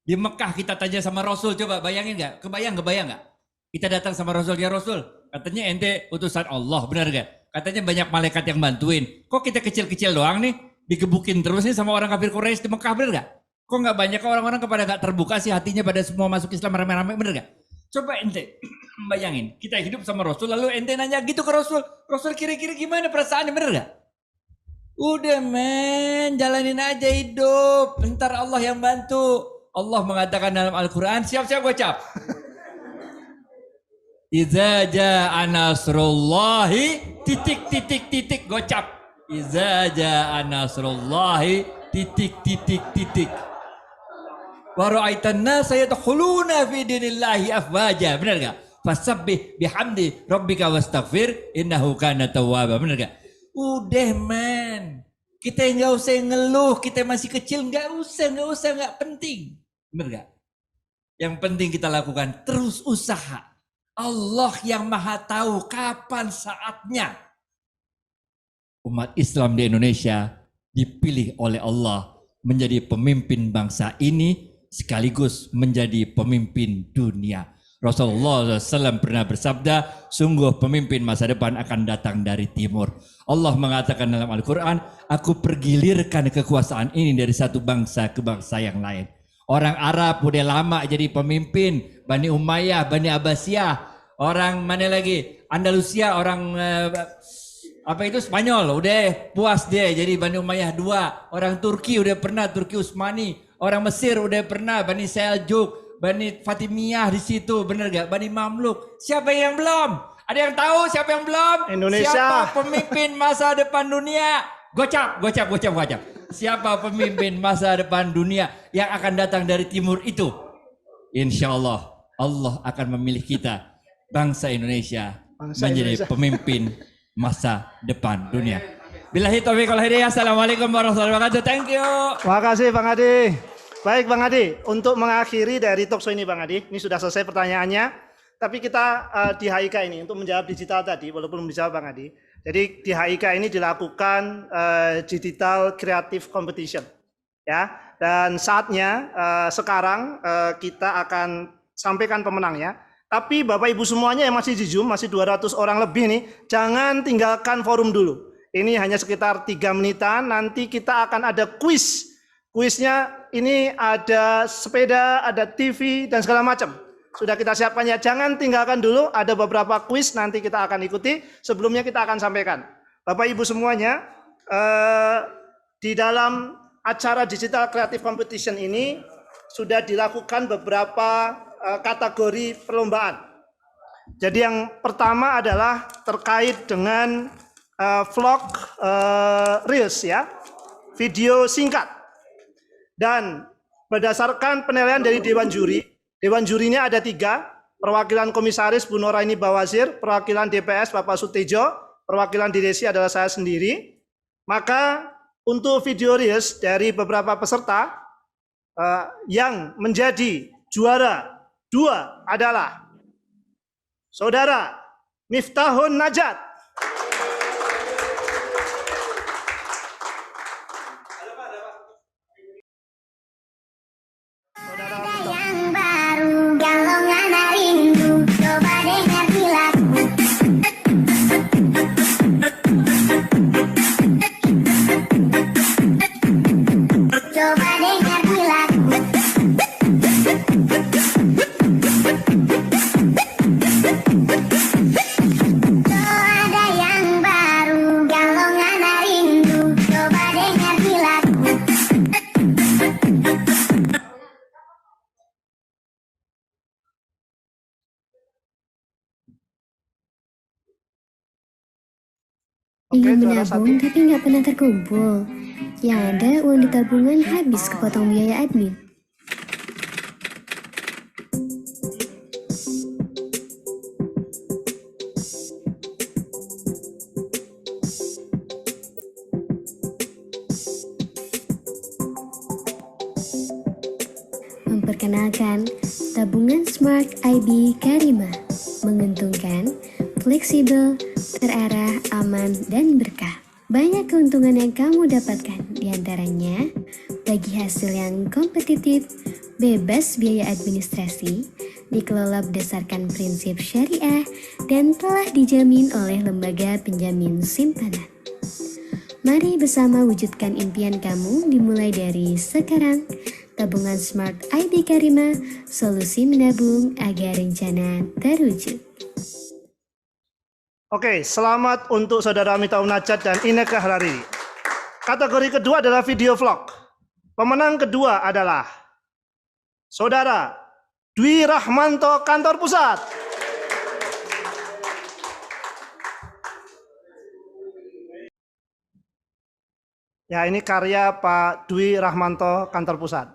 Di Mekah kita tanya sama Rasul, coba bayangin gak? Kebayang gak? Kita datang sama Rasul, ya Rasul, katanya ente utusan Allah, bener gak? Katanya banyak malaikat yang bantuin. Kok kita kecil-kecil doang nih, digebukin terus nih sama orang kafir Quraisy di Mekah, bener gak? Kok gak banyak orang-orang kepada gak terbuka sih hatinya pada semua masuk Islam rame-rame, bener gak? Coba ente bayangin, kita hidup sama Rasul, lalu ente nanya gitu ke Rasul, Rasul kira-kira gimana perasaannya, bener gak? Udah men, jalanin aja hidup. Ntar Allah yang bantu. Allah mengatakan dalam Al-Quran, siap-siap gocap. Iza ja'a nasrullahi titik gocap. Iza ja'a nasrullahi titik. Wa ra'aitan nasa yadkhuluna fi dinillahi afwaja. Benar gak? Fasabbih bihamdi rabbika wastaghfir innahu kana tawwaba. Benar gak? Udah man, kita nggak usah ngeluh, kita masih kecil, nggak usah, nggak penting, bener gak? Yang penting kita lakukan terus usaha. Allah yang maha tahu kapan saatnya umat Islam di Indonesia dipilih oleh Allah menjadi pemimpin bangsa ini sekaligus menjadi pemimpin dunia. Rasulullah SAW pernah bersabda, sungguh pemimpin masa depan akan datang dari timur. Allah mengatakan dalam Al-Quran, aku pergilirkan kekuasaan ini dari satu bangsa ke bangsa yang lain. Orang Arab udah lama jadi pemimpin, Bani Umayyah, Bani Abbasiyah. Orang mana lagi? Andalusia, orang Spanyol, udah puas dia jadi Bani Umayyah 2. Orang Turki udah pernah, Turki Utsmani. Orang Mesir udah pernah, Bani Seljuk. Bani Fatimiyah di situ, bener gak? Bani Mamluk. Siapa yang belum? Ada yang tahu siapa yang belum? Indonesia. Siapa pemimpin masa depan dunia? Gocap. Siapa pemimpin masa depan dunia yang akan datang dari timur itu? Insya Allah, Allah akan memilih kita, bangsa Indonesia, menjadi pemimpin masa depan dunia. Billahi taufiq wal hidayah. Assalamualaikum warahmatullahi wabarakatuh. Thank you. Terima kasih Bang Adi. Baik Bang Adi, untuk mengakhiri dari talkshow ini Bang Adi, ini sudah selesai pertanyaannya, tapi kita di HIK ini untuk menjawab digital tadi, walaupun belum dijawab Bang Adi. Jadi di HIK ini dilakukan digital creative competition, ya. Dan saatnya sekarang kita akan sampaikan pemenangnya. Tapi Bapak Ibu semuanya yang masih di Zoom, masih 200 orang lebih nih, jangan tinggalkan forum dulu. Ini hanya sekitar 3 menitan, nanti kita akan ada kuis. Kuisnya ini ada sepeda, ada TV, dan segala macam. Sudah kita siapkan ya, jangan tinggalkan dulu, ada beberapa kuis nanti kita akan ikuti, sebelumnya kita akan sampaikan. Bapak Ibu semuanya, di dalam acara Digital Creative Competition ini, sudah dilakukan beberapa kategori perlombaan. Jadi yang pertama adalah terkait dengan vlog reels ya, video singkat. Dan berdasarkan penilaian dari Dewan Jurinya ada 3, perwakilan Komisaris Bu Noraini Bawazir, perwakilan DPS Bapak Sutejo, perwakilan DDC adalah saya sendiri. Maka untuk video reels dari beberapa peserta yang menjadi juara 2 adalah Saudara Miftahun Najat. Ingin menabung tapi nggak pernah terkumpul. Yang ada uang di tabungan habis kepotong biaya admin. Memperkenalkan tabungan Smart IB Karima, menguntungkan, fleksibel, terarah, aman, dan berkah. Banyak keuntungan yang kamu dapatkan, diantaranya bagi hasil yang kompetitif, bebas biaya administrasi, dikelola berdasarkan prinsip syariah, dan telah dijamin oleh lembaga penjamin simpanan. Mari bersama wujudkan impian kamu dimulai dari sekarang. Tabungan Smart IB Karima, solusi menabung agar rencana terwujud. Oke, selamat untuk saudara Mitaun Najat dan Ineka Harari. Kategori kedua adalah video vlog. Pemenang kedua adalah saudara Dwi Rahmanto, Kantor Pusat. Ya, ini karya Pak Dwi Rahmanto, Kantor Pusat.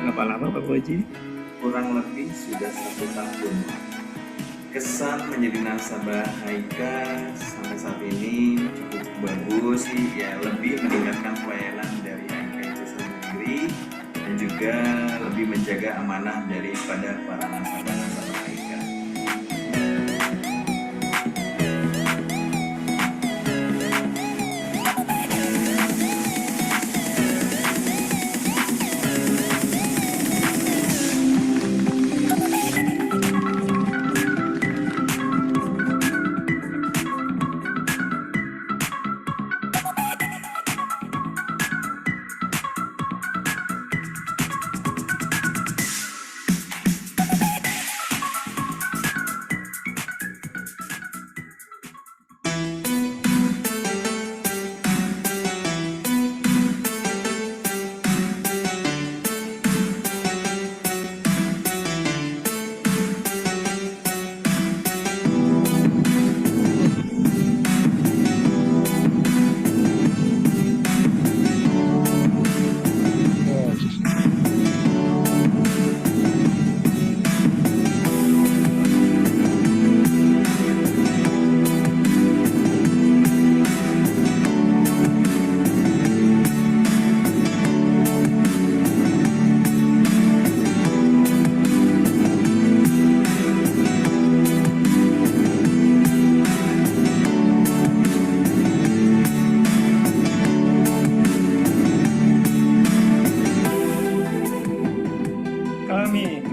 Berapa lama Pak Boji? Kurang lebih sudah 1 tahun. Kesan menjadi nasabah Haika sampai saat ini cukup bagus sih, ya lebih meningkatkan pelayanan dari Haika itu sendiri dan juga lebih menjaga amanah daripada para nasabah-nasabah Haika.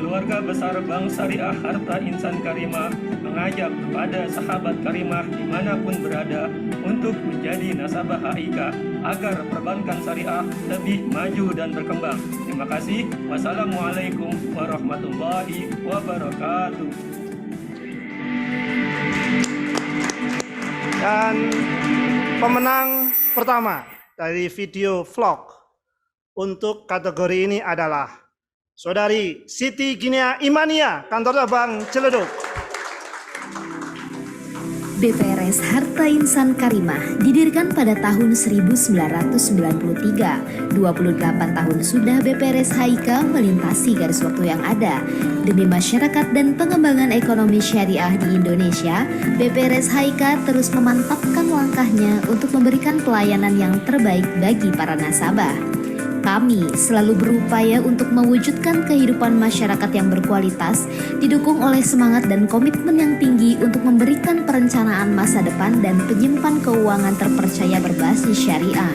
Keluarga Besar Bank Syariah Harta Insan Karimah mengajak kepada sahabat Karimah dimanapun berada untuk menjadi nasabah HIK agar perbankan syariah lebih maju dan berkembang. Terima kasih. Wassalamualaikum warahmatullahi wabarakatuh. Dan pemenang pertama dari video vlog untuk kategori ini adalah Saudari Siti Ginia Imania, Kantor Cabang Ciledug. BPRS Harta Insan Karimah didirikan pada tahun 1993. 28 tahun sudah BPRS HIK melintasi garis waktu yang ada. Demi masyarakat dan pengembangan ekonomi syariah di Indonesia, BPRS HIK terus memantapkan langkahnya untuk memberikan pelayanan yang terbaik bagi para nasabah. Kami selalu berupaya untuk mewujudkan kehidupan masyarakat yang berkualitas, didukung oleh semangat dan komitmen yang tinggi untuk memberikan perencanaan masa depan dan penyimpan keuangan terpercaya berbasis syariah.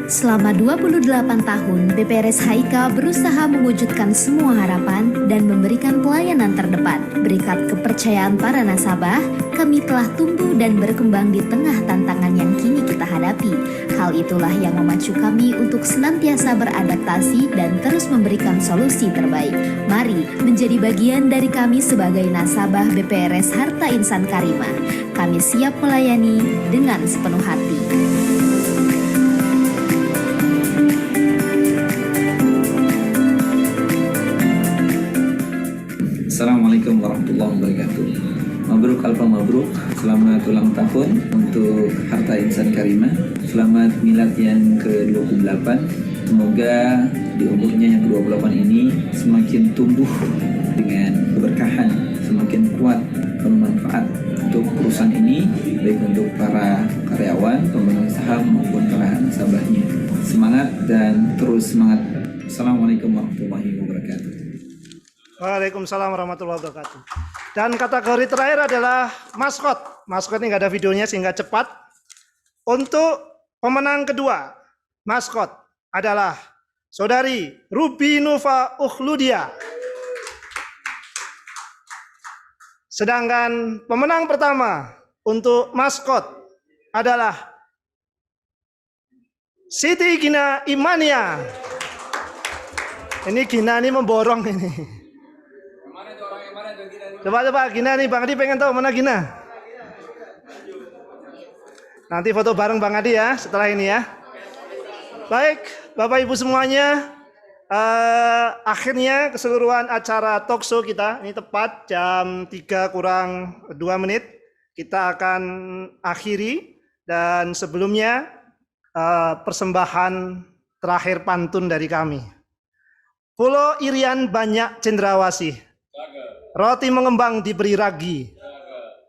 Selama 28 tahun, BPRS HIK berusaha mewujudkan semua harapan dan memberikan pelayanan terdepan. Berkat kepercayaan para nasabah, kami telah tumbuh dan berkembang di tengah tantangan yang kini kita hadapi. Hal itulah yang memacu kami untuk senantiasa beradaptasi dan terus memberikan solusi terbaik. Mari menjadi bagian dari kami sebagai nasabah BPRS Harta Insan Karimah. Kami siap melayani dengan sepenuh hati. Assalamualaikum warahmatullahi wabarakatuh. Mabruk alfa mabruk. Selamat ulang tahun untuk Harta Insan Karimah. Selamat milad yang ke-28. Semoga di umurnya yang ke-28 ini semakin tumbuh dengan keberkahan, semakin kuat, bermanfaat untuk perusahaan ini, baik untuk para karyawan, pemegang saham maupun para nasabahnya. Semangat dan terus semangat. Assalamualaikum warahmatullahi wabarakatuh. Waalaikumsalam warahmatullahi wabarakatuh. Dan kategori terakhir adalah maskot. Maskot ini nggak ada videonya sehingga cepat. Untuk pemenang kedua, maskot adalah Saudari Ruby Nova Ukhludia. Sedangkan pemenang pertama untuk maskot adalah Siti Gina Imania. Ini Gina ini memborong ini. Coba Gina nih, Bang Adi pengen tahu mana Gina. Nanti foto bareng Bang Adi ya setelah ini ya. Baik, Bapak Ibu semuanya, akhirnya keseluruhan acara talkshow kita ini tepat jam 3 kurang 2 menit kita akan akhiri, dan sebelumnya persembahan terakhir pantun dari kami. Pulau Irian banyak cendrawasih, roti mengembang diberi ragi.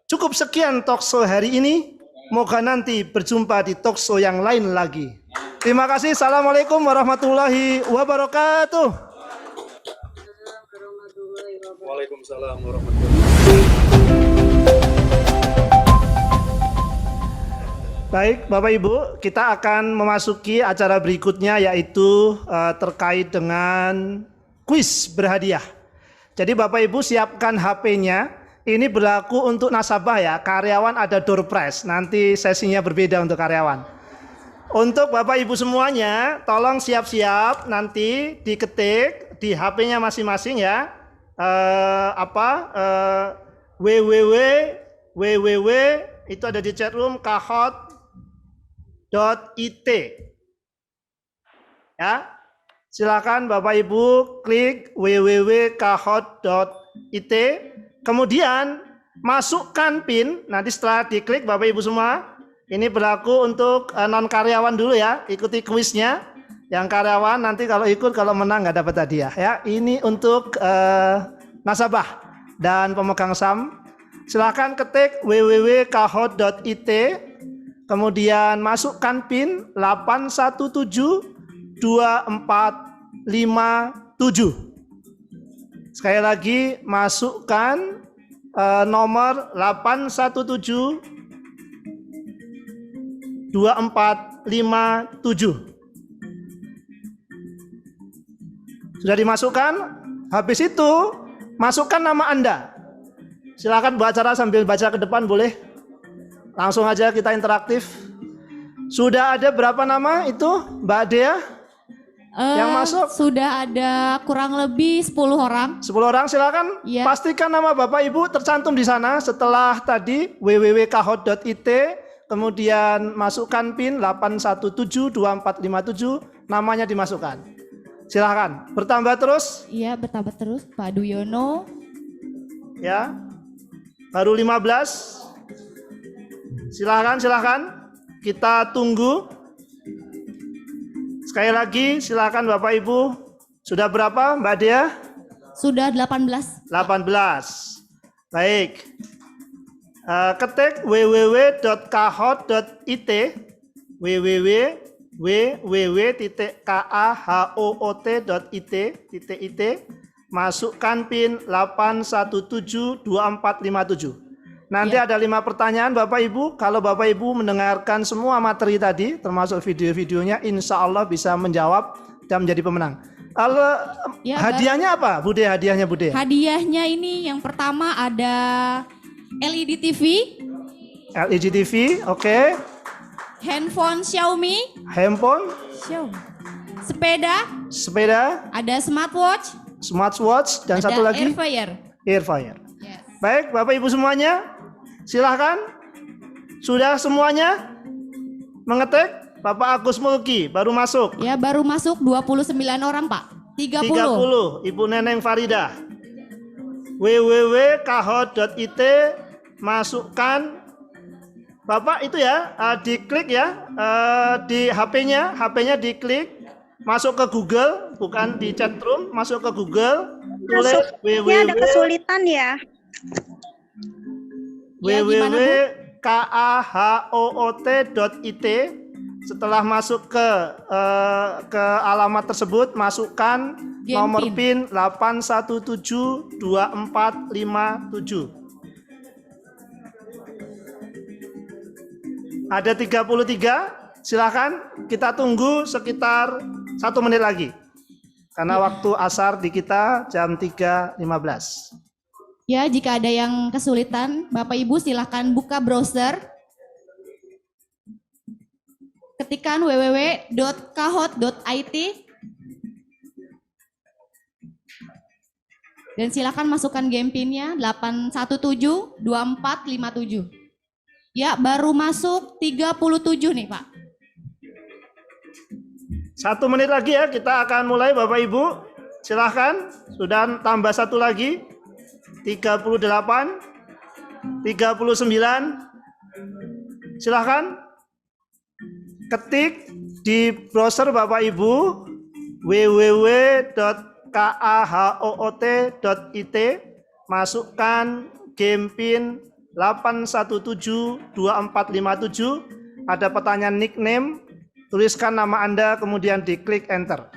Cukup sekian talkshow hari ini. Moga nanti berjumpa di talkshow yang lain lagi. Terima kasih. Assalamualaikum warahmatullahi wabarakatuh. Waalaikumsalam warahmatullahi wabarakatuh. Baik, Bapak Ibu, kita akan memasuki acara berikutnya, yaitu terkait dengan kuis berhadiah. Jadi Bapak Ibu siapkan HP-nya, ini berlaku untuk nasabah ya, karyawan ada door prize, nanti sesinya berbeda untuk karyawan. Untuk Bapak Ibu semuanya, tolong siap-siap nanti diketik di HP-nya masing-masing ya, www itu ada di chatroom kahot.it ya. Silakan Bapak Ibu klik www.kahot.it, kemudian masukkan PIN. Nanti setelah diklik Bapak Ibu semua, ini berlaku untuk non karyawan dulu ya, ikuti kuisnya. Yang karyawan nanti kalau ikut, kalau menang nggak dapat hadiah ya. Ini untuk nasabah dan pemegang saham. Silakan ketik www.kahot.it, kemudian masukkan PIN 8172457. Sekali lagi masukkan nomor 8172457. Sudah dimasukkan? Habis itu masukkan nama Anda. Silakan baca sambil baca ke depan boleh. Langsung aja kita interaktif. Sudah ada berapa nama itu Mbak Dea? Yang masuk? Sudah ada kurang lebih 10 orang. 10 orang, silakan ya. Pastikan nama Bapak Ibu tercantum di sana setelah tadi www.kahot.it, kemudian masukkan PIN 8172457, namanya dimasukkan. Silahkan, bertambah terus. Iya, bertambah terus. Pak Duyono. Ya, baru 15. Silahkan. Kita tunggu. Sekali lagi, silahkan Bapak Ibu. Sudah berapa Mbak Dea? Sudah 18. 18. Baik. Ketik www.kahot.it, www.kahot.it, masukkan PIN 8172457. Nanti ada 5 pertanyaan Bapak Ibu. Kalau Bapak Ibu mendengarkan semua materi tadi, termasuk video-videonya, insya Allah bisa menjawab dan menjadi pemenang. Lalu hadiahnya apa, Bude? Hadiahnya Bude? Hadiahnya ini yang pertama ada LED TV. LED TV, oke. Handphone Xiaomi. Handphone. Sepeda. Ada smartwatch. Dan ada satu lagi. Air fryer. Yes. Baik, Bapak Ibu semuanya, silahkan. Sudah semuanya mengetik? Bapak Agus Mulki baru masuk. Ya, baru masuk 29 orang, Pak. 30. Ibu Neneng Faridah. www.kahot.it, masukkan. Bapak itu ya, diklik ya, di HP-nya diklik, masuk ke Google, bukan di chat room, masuk ke Google, tulis ada kesulitan ya. www.kahot.it. Setelah masuk ke alamat tersebut, masukkan nomor PIN 8172457. Ada 33, silakan kita tunggu sekitar 1 menit lagi. Karena waktu asar di kita jam 3.15. Ya, jika ada yang kesulitan, Bapak Ibu silakan buka browser. Ketikkan www.kahot.it dan silakan masukkan game PIN-nya 8172457. Ya, baru masuk 37 nih, Pak. 1 menit lagi ya, kita akan mulai Bapak Ibu. Silahkan, sudah tambah 1 lagi. 38, 39. Silahkan. Ketik di browser Bapak Ibu www.kahot.it, masukkan game PIN 8172457. Ada pertanyaan nickname, tuliskan nama Anda kemudian diklik enter.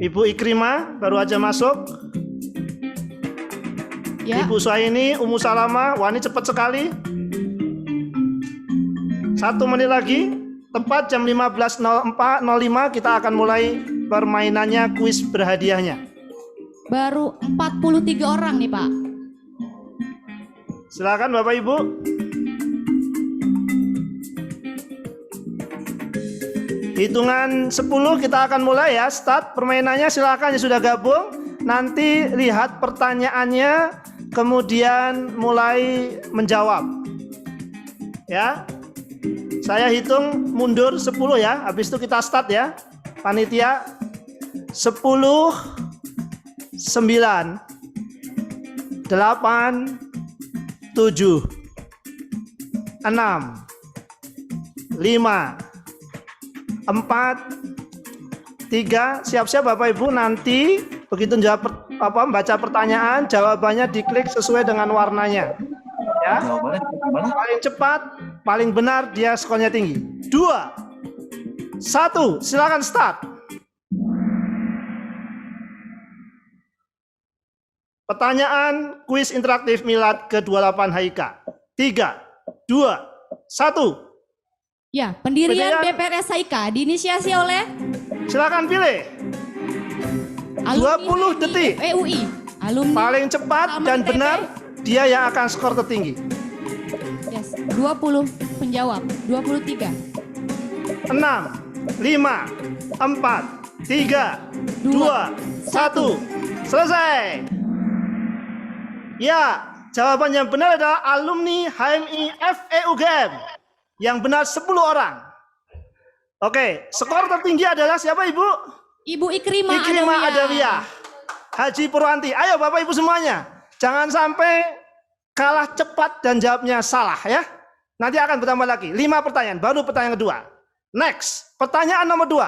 Ibu Ikrimah baru aja masuk. Ya. Ibu Suhaini, Ummu Salama, wah ini cepat sekali. 1 menit lagi, tepat jam 15.05 kita akan mulai permainannya, kuis berhadiahnya. Baru 43 orang nih, Pak. Silakan Bapak Ibu. Hitungan 10 kita akan mulai ya, start permainannya. Silakan yang sudah gabung, nanti lihat pertanyaannya, kemudian mulai menjawab. Ya. Saya hitung mundur 10 ya, habis itu kita start ya. Panitia 10, 9, 8, 7, 6, 5, 4, 3, siap-siap Bapak Ibu. Nanti begitu jawab baca pertanyaan, jawabannya diklik sesuai dengan warnanya. Ya. Paling cepat, paling benar, dia skornya tinggi. 2, 1, silakan start. Pertanyaan kuis interaktif Milad ke-28 HIK. 3, 2, 1. Ya, pendirian BPRS HIK diinisiasi oleh. Silakan pilih. 20 detik. EUI. Alumni. Paling cepat dan benar, dia yang akan skor tertinggi. Yes, 20 penjawab, 23. 6, 5, 4, 3, 2, 1. Selesai. Ya, Jawaban yang benar adalah alumni HMI FEUGM. Yang benar 10 orang. Oke, skor tertinggi adalah siapa Ibu? Ibu Ikrimah Adawiyah. Haji Purwanti. Ayo Bapak Ibu semuanya. Jangan sampai kalah cepat dan jawabnya salah ya. Nanti akan bertambah lagi. 5 pertanyaan, baru pertanyaan kedua. Next, pertanyaan nomor 2.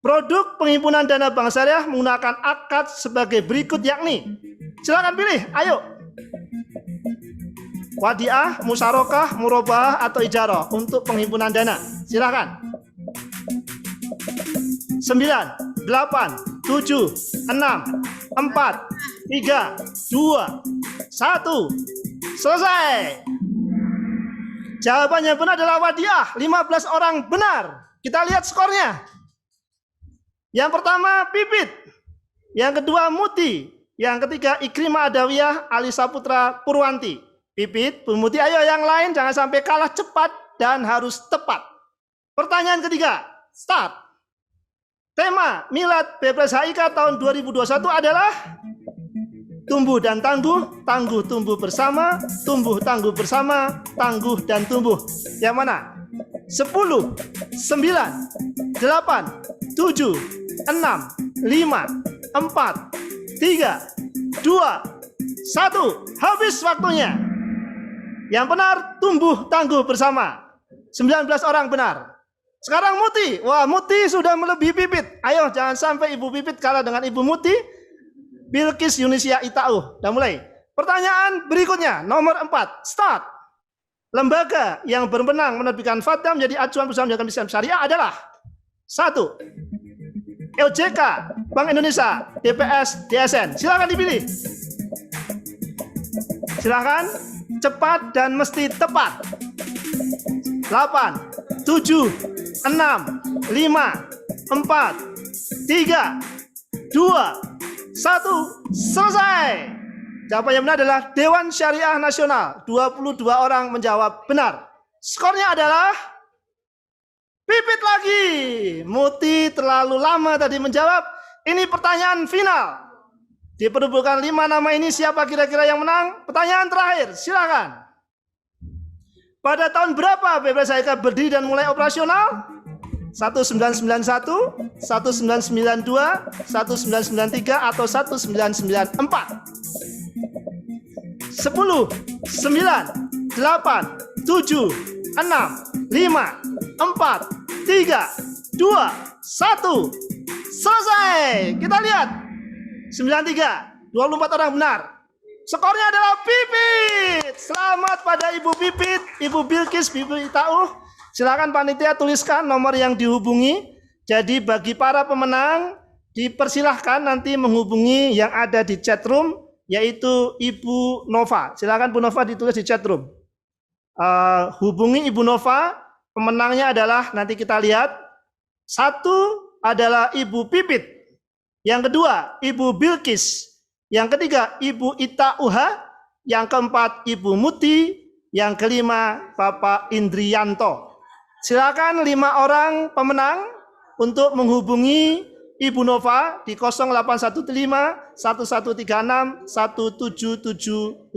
Produk penghimpunan dana bank syariah menggunakan akad sebagai berikut yakni. Silakan pilih, ayo. Wadiah, musyarakah, murabahah atau ijarah untuk penghimpunan dana. Silakan. 9, 8, 7, 6, 4, 3, 2, 1. Selesai. Jawabannya benar adalah wadiah. 15 orang benar. Kita lihat skornya. Yang pertama Pipit. Yang kedua Muti. Yang ketiga Ikrimah Adawiyah, Ali Saputra Purwanti. Pipit, Bu Muti, ayo yang lain jangan sampai kalah cepat dan harus tepat. Pertanyaan ketiga, start. Tema Milad BPRS HIK tahun 2021 adalah tumbuh dan tangguh, tangguh tumbuh bersama, tumbuh tangguh bersama, tangguh dan tumbuh. Yang mana? 10, 9, 8, 7, 6, 5, 4, 3, 2, 1. Habis waktunya. Yang benar, tumbuh tangguh bersama. 19 orang benar. Sekarang Muti. Wah, Muti sudah melebihi Pipit. Ayo, jangan sampai Ibu Pipit kalah dengan Ibu Muti. Bilkis Yunisia Itauh. Udah mulai. Pertanyaan berikutnya, nomor 4. Start. Lembaga yang berwenang menerbitkan fatwa menjadi acuan perusahaan menjalankan bisnis syariah adalah 1. OJK, Bank Indonesia, DPS, DSN. Silakan dipilih. Silakan. Cepat dan mesti tepat. 8, 7, 6, 5, 4, 3, 2, 1. Selesai. Jawaban yang benar adalah Dewan Syariah Nasional. 22 orang menjawab benar. Skornya adalah Pipit lagi. Muti terlalu lama tadi menjawab. Ini pertanyaan final. Diperlukan 5 nama ini, siapa kira-kira yang menang? Pertanyaan terakhir, silakan. Pada tahun berapa BPRS HIK berdiri dan mulai operasional? 1991, 1992, 1993, atau 1994? 10, 9, 8, 7, 6, 5, 4, 3, 2, 1. Selesai. Kita lihat. 93, 24 orang benar. Skornya adalah Pipit. Selamat pada Ibu Pipit, Ibu Bilkis, Ibu Itauh. Silakan panitia tuliskan nomor yang dihubungi. Jadi bagi para pemenang dipersilahkan nanti menghubungi yang ada di chat room, yaitu Ibu Nova. Silakan Bu Nova ditulis di chat room. Hubungi Ibu Nova. Pemenangnya adalah nanti kita lihat. 1 adalah Ibu Pipit. Yang kedua, Ibu Bilkis. Yang ketiga, Ibu Itauha. Yang keempat, Ibu Muti. Yang kelima, Bapak Indrianto. Silakan 5 orang pemenang untuk menghubungi Ibu Nova di 0815 1136 1775.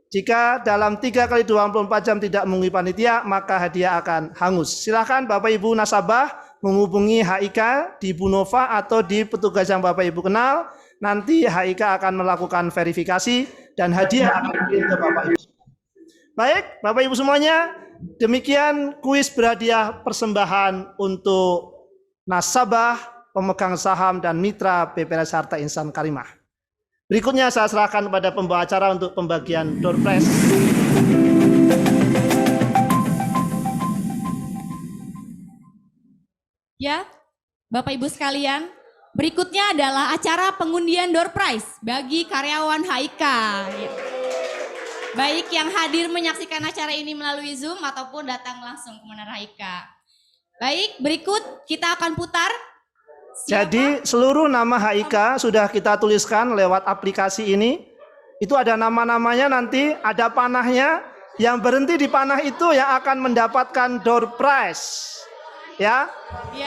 Jika dalam 3 kali 24 jam tidak menghubungi panitia, maka hadiah akan hangus. Silakan Bapak Ibu nasabah menghubungi HIK di Bu Nova atau di petugas yang Bapak Ibu kenal. Nanti HIK akan melakukan verifikasi dan hadiah akan dikirim ke Bapak Ibu. Baik, Bapak Ibu semuanya, demikian kuis berhadiah persembahan untuk nasabah, pemegang saham dan mitra BPRS Harta Insan Karimah. Berikutnya saya serahkan kepada pembawa acara untuk pembagian door prize. Ya, Bapak Ibu sekalian, berikutnya adalah acara pengundian door prize bagi karyawan HIK. Ya. Baik yang hadir menyaksikan acara ini melalui Zoom ataupun datang langsung ke Menara HIK. Baik, berikut kita akan putar. Jadi seluruh nama HIK sudah kita tuliskan lewat aplikasi ini. Itu ada nama-namanya, nanti ada panahnya. Yang berhenti di panah itu yang akan mendapatkan door prize. Ya,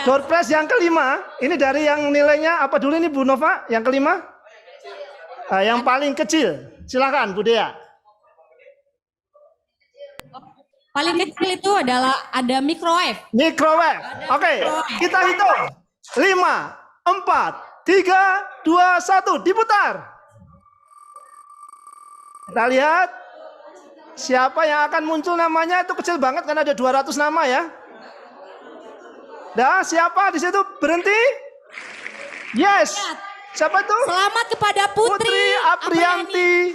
door prize yang kelima, ini dari yang nilainya apa dulu ini Bu Nova? Yang kelima? Yang paling kecil. Silakan Bu Dea. Paling kecil itu adalah ada microwave. Microwave. Oke, kita hitung. 5, 4, 3, 2, 1, diputar. Kita lihat siapa yang akan muncul namanya, itu kecil banget karena ada 200 nama ya. Dah, siapa di situ? Berhenti. Yes. Siapa itu? Selamat kepada Putri Aprianti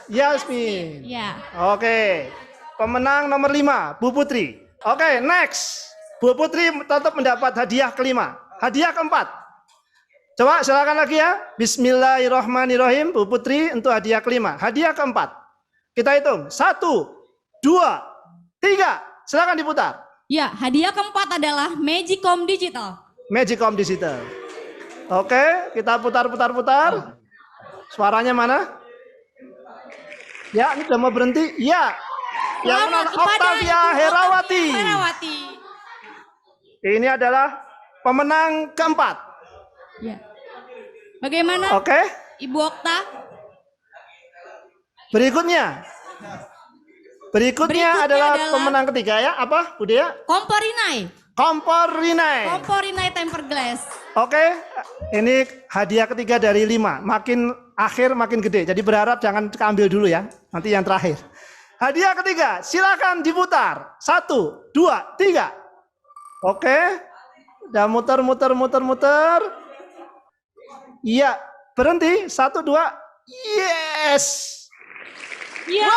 Yasmin. Ya. Oke. Pemenang nomor 5, Bu Putri. Oke, next. Bu Putri tetap mendapat hadiah kelima. Hadiah keempat. Coba silakan lagi ya. Bismillahirrahmanirrahim. Bu Putri untuk hadiah kelima. Hadiah keempat. Kita hitung. 1, 2, 3. Silakan diputar. Ya, hadiah keempat adalah Magicom Digital. Magicom Digital. Oke, kita putar. Suaranya mana? Ya, ini udah mau berhenti. Ya. Yang mana? Octavia Herawati. Ini adalah pemenang keempat. Ya. Bagaimana? Oke. Ibu Okta? Berikutnya adalah pemenang ketiga ya. Apa, Bu Dea? Kompor Rinai. Kompor Rinai tempered glass. Oke, ini hadiah ketiga dari 5. Makin akhir makin gede. Jadi berharap jangan ambil dulu ya. Nanti yang terakhir. Hadiah ketiga, silakan diputar. 1, 2, 3. Oke. Udah muter. Iya, berhenti. 1, 2. Yes. Iya.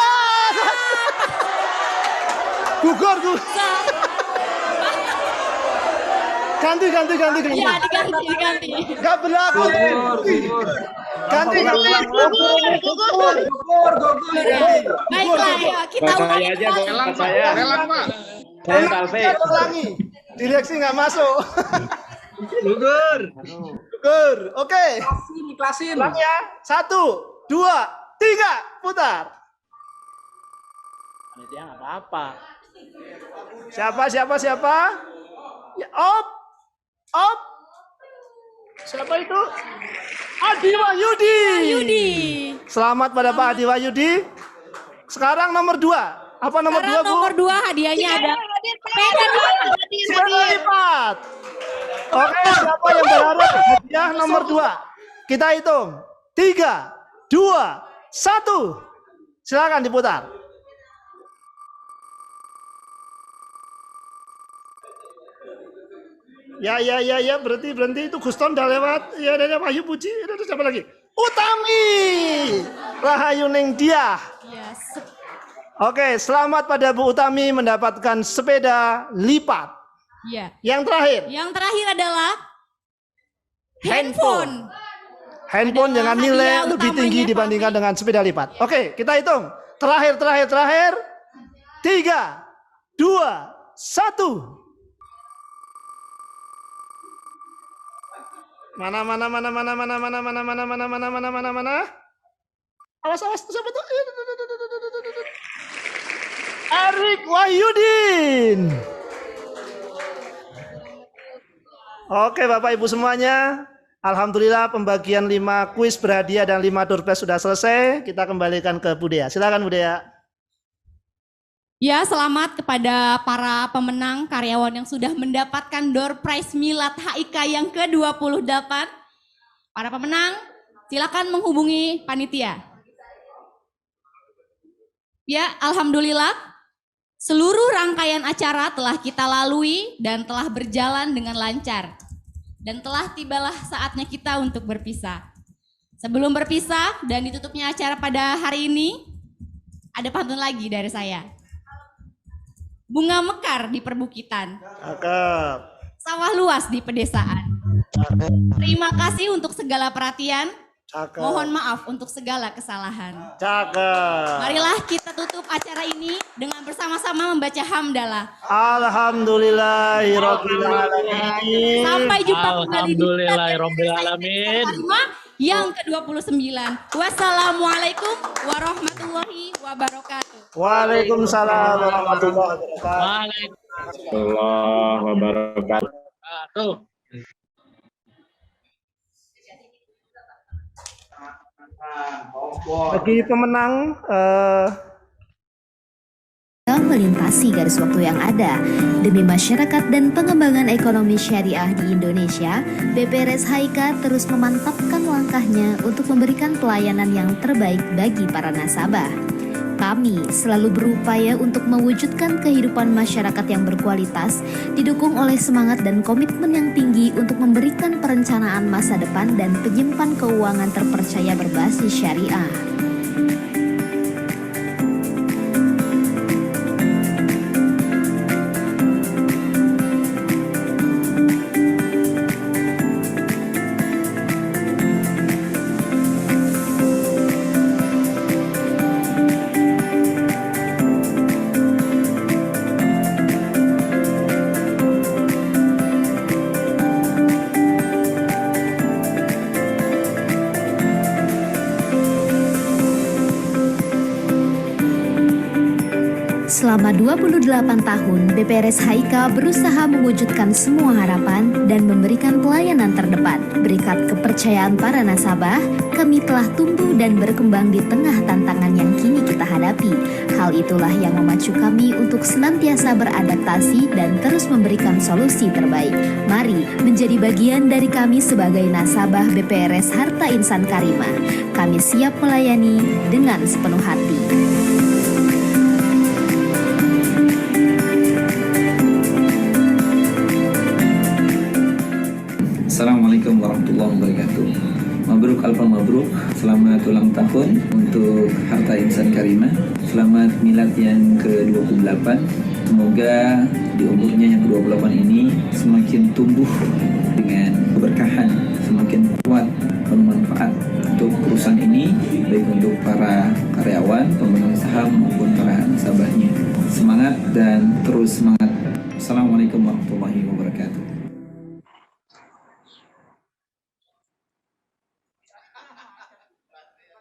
Gugur. Ganti. Iya, diganti. Gak berlaku. Ganti. Baiklah, ya, kita ulangi kembali. Saya ulangi. Direksi nggak masuk. Gugur. Oke. Klasin. Ulang ya. 1, 2, 3. Putar. Panitia nggak apa-apa. Siapa? Ya, op. Siapa itu? Adi Wahyudi. Selamat pada Pak Adi Wahyudi. Sekarang nomor 2. Apa nomor 2, Bu? Nomor 2 hadiahnya ada sepeda lipat. Oke, siapa yang berharap hadiah nomor 2? Kita hitung. 3, 2, 1. Silakan diputar. Ya, berhenti. Itu Guston udah lewat. Ya, ada Wahyu Puji. Ada siapa lagi? Utami. Rahayu Ning Diah. Yes. Oke, selamat pada Bu Utami mendapatkan sepeda lipat. Iya. Yang terakhir adalah handphone. Handphone dengan nilai lebih tinggi dibandingkan dengan sepeda lipat. Oke, kita hitung. Terakhir. 3, 2, 1. Mana? Awas, siapa tuh? Arik Wahyudin. Oke, Bapak Ibu semuanya. Alhamdulillah pembagian 5 kuis berhadiah dan 5 door prize sudah selesai. Kita kembalikan ke Bu Dea. Silakan Bu Dea. Ya, selamat kepada para pemenang karyawan yang sudah mendapatkan door prize Milad HIK yang ke-28. Para pemenang, silakan menghubungi panitia. Ya, alhamdulillah seluruh rangkaian acara telah kita lalui dan telah berjalan dengan lancar. Dan telah tibalah saatnya kita untuk berpisah. Sebelum berpisah dan ditutupnya acara pada hari ini, ada pantun lagi dari saya. Bunga mekar di perbukitan. Cakep. Sawah luas di pedesaan. Terima kasih untuk segala perhatian. Cakep. Mohon maaf untuk segala kesalahan. Cakep. Marilah kita tutup acara ini dengan bersama-sama membaca hamdalah. Alhamdulillahirabbil alamin. Sampai jumpa kembali di Alhamdulillahirabbil alamin. Yang ke-29. Wassalamualaikum warahmatullahi wabarakatuh. Waalaikumsalam warahmatullahi wabarakatuh. Bagi pemenang melintasi garis waktu yang ada. Demi masyarakat dan pengembangan ekonomi syariah di Indonesia, BPRS HIK terus memantapkan langkahnya untuk memberikan pelayanan yang terbaik bagi para nasabah. Kami selalu berupaya untuk mewujudkan kehidupan masyarakat yang berkualitas, didukung oleh semangat dan komitmen yang tinggi untuk memberikan perencanaan masa depan dan penyimpan keuangan terpercaya berbasis syariah. Selama 28 tahun, BPRS HIK berusaha mewujudkan semua harapan dan memberikan pelayanan terdepan. Berkat kepercayaan para nasabah, kami telah tumbuh dan berkembang di tengah tantangan yang kini kita hadapi. Hal itulah yang memacu kami untuk senantiasa beradaptasi dan terus memberikan solusi terbaik. Mari menjadi bagian dari kami sebagai nasabah BPRS Harta Insan Karimah. Kami siap melayani dengan sepenuh hati. Assalamualaikum warahmatullahi wabarakatuh. Mabruk alfa mabruk. Selamat ulang tahun untuk Harta Insan Karimah. Selamat milad yang ke-28. Semoga di umurnya yang ke-28 ini semakin tumbuh dengan keberkahan, semakin kuat, bermanfaat untuk perusahaan ini, baik untuk para karyawan, pemegang saham maupun para nasabahnya. Semangat dan terus semangat. Assalamualaikum warahmatullahi wabarakatuh.